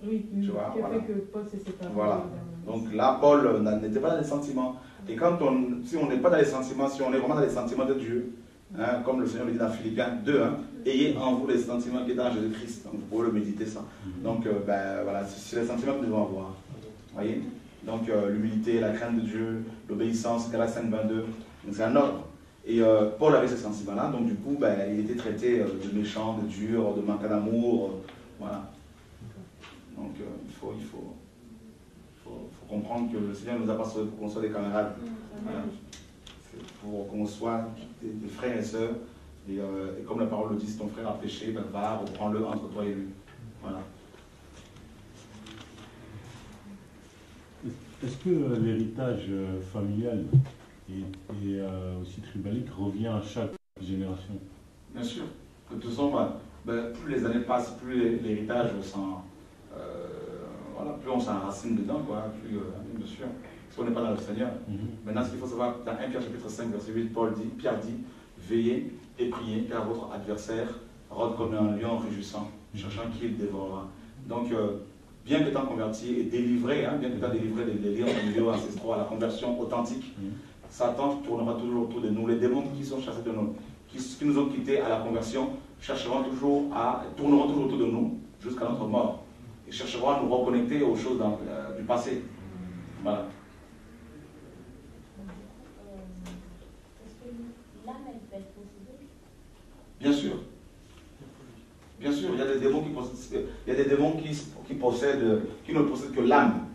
Oui, tu vois, qui a fait que Paul s'est séparé. Voilà. Donc là, Paul n'était pas dans les sentiments. Et si on n'est pas dans les sentiments, si on est vraiment dans les sentiments de Dieu, hein, comme le Seigneur le dit dans Philippiens 2, hein, ayez en vous les sentiments qui étaient en Jésus-Christ. Donc vous pouvez le méditer ça. Donc voilà, c'est les sentiments que nous devons avoir. Voyez? Donc l'humilité, la crainte de Dieu, l'obéissance, Galates 5:22. Donc c'est un ordre. Et Paul avait ces sentiments-là, donc du coup, il était traité de méchant, de dur, de manquant d'amour. Voilà. Donc il faut comprendre que le Seigneur ne nous a pas sauvés pour qu'on soit des camarades. Voilà. C'est pour qu'on soit des frères et sœurs. Et comme la parole le dit, si ton frère a péché, va, reprends-le entre toi et lui. Voilà. Est-ce que l'héritage familial et aussi tribalique revient à chaque génération? Bien sûr. De toute façon, plus les années passent, plus l'héritage voilà, plus on s'enracine dedans, quoi, plus, bien sûr, parce qu'on n'est pas dans le Seigneur. Maintenant, ce qu'il faut savoir, dans 1 Pierre chapitre 5, verset 8, Pierre dit, veillez et priez, car votre adversaire rôde comme un lion rugissant, cherchant qui le dévorera. Donc, bien que tu aies converti et délivré, bien que tu aies délivré les liens familiaux ancestraux à la conversion authentique, Satan tournera toujours autour de nous. Les démons qui sont chassés de nous, qui nous ont quittés à la conversion, tourneront toujours autour de nous jusqu'à notre mort. Et chercheront à nous reconnecter aux choses du passé. Voilà. Est-ce que l'âme, elle peut être possédée? Bien sûr. Bien sûr, il y a des démons qui possèdent, qui ne possèdent que l'âme.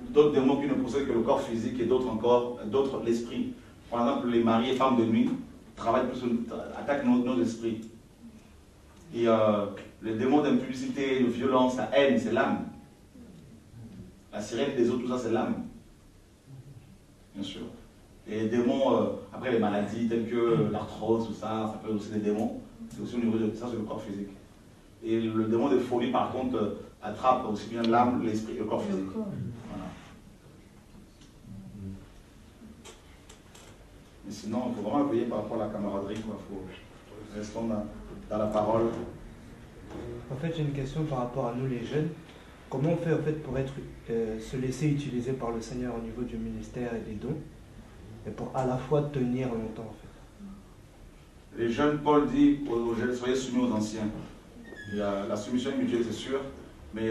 D'autres démons qui ne possèdent que le corps physique et d'autres l'esprit. Par exemple, les maris et femmes de nuit attaquent nos esprits. Et les démons d'impulsité, de violence, la haine, c'est l'âme. La sirène des eaux, tout ça, c'est l'âme. Bien sûr. Et les démons, après les maladies telles que l'arthrose, tout ça, ça peut être aussi des démons. C'est aussi au niveau de ça, c'est le corps physique. Et le démon de folie, par contre, attrape aussi bien l'âme, l'esprit et le corps physique. Voilà. Mais sinon, il faut vraiment veiller par rapport à la camaraderie. Il faut rester dans la parole. En fait, j'ai une question par rapport à nous les jeunes. Comment on fait en fait pour se laisser utiliser par le Seigneur au niveau du ministère et des dons, et pour à la fois tenir longtemps en fait? Les jeunes, Paul dit aux jeunes, soyez soumis aux anciens. Il y a la soumission mutuelle, c'est sûr, mais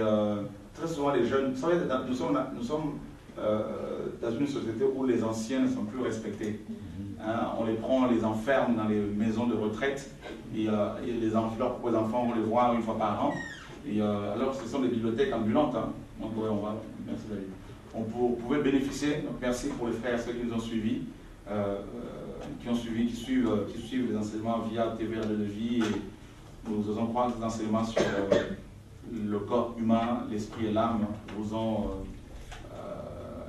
très souvent les jeunes, vous savez, nous sommes dans une société où les anciens ne sont plus respectés. On les prend, on les enferme dans les maisons de retraite, et leurs propres enfants, on les voit une fois par an. Et alors, ce sont des bibliothèques ambulantes. Merci David. On pouvait bénéficier, donc merci pour les frères et ceux qui nous ont suivis, qui suivent les enseignements via TVA de vie, et nous osons croire que les enseignements sur le corps humain, l'esprit et l'âme vous ont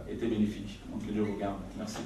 été bénéfiques. Donc que Dieu vous garde. Merci.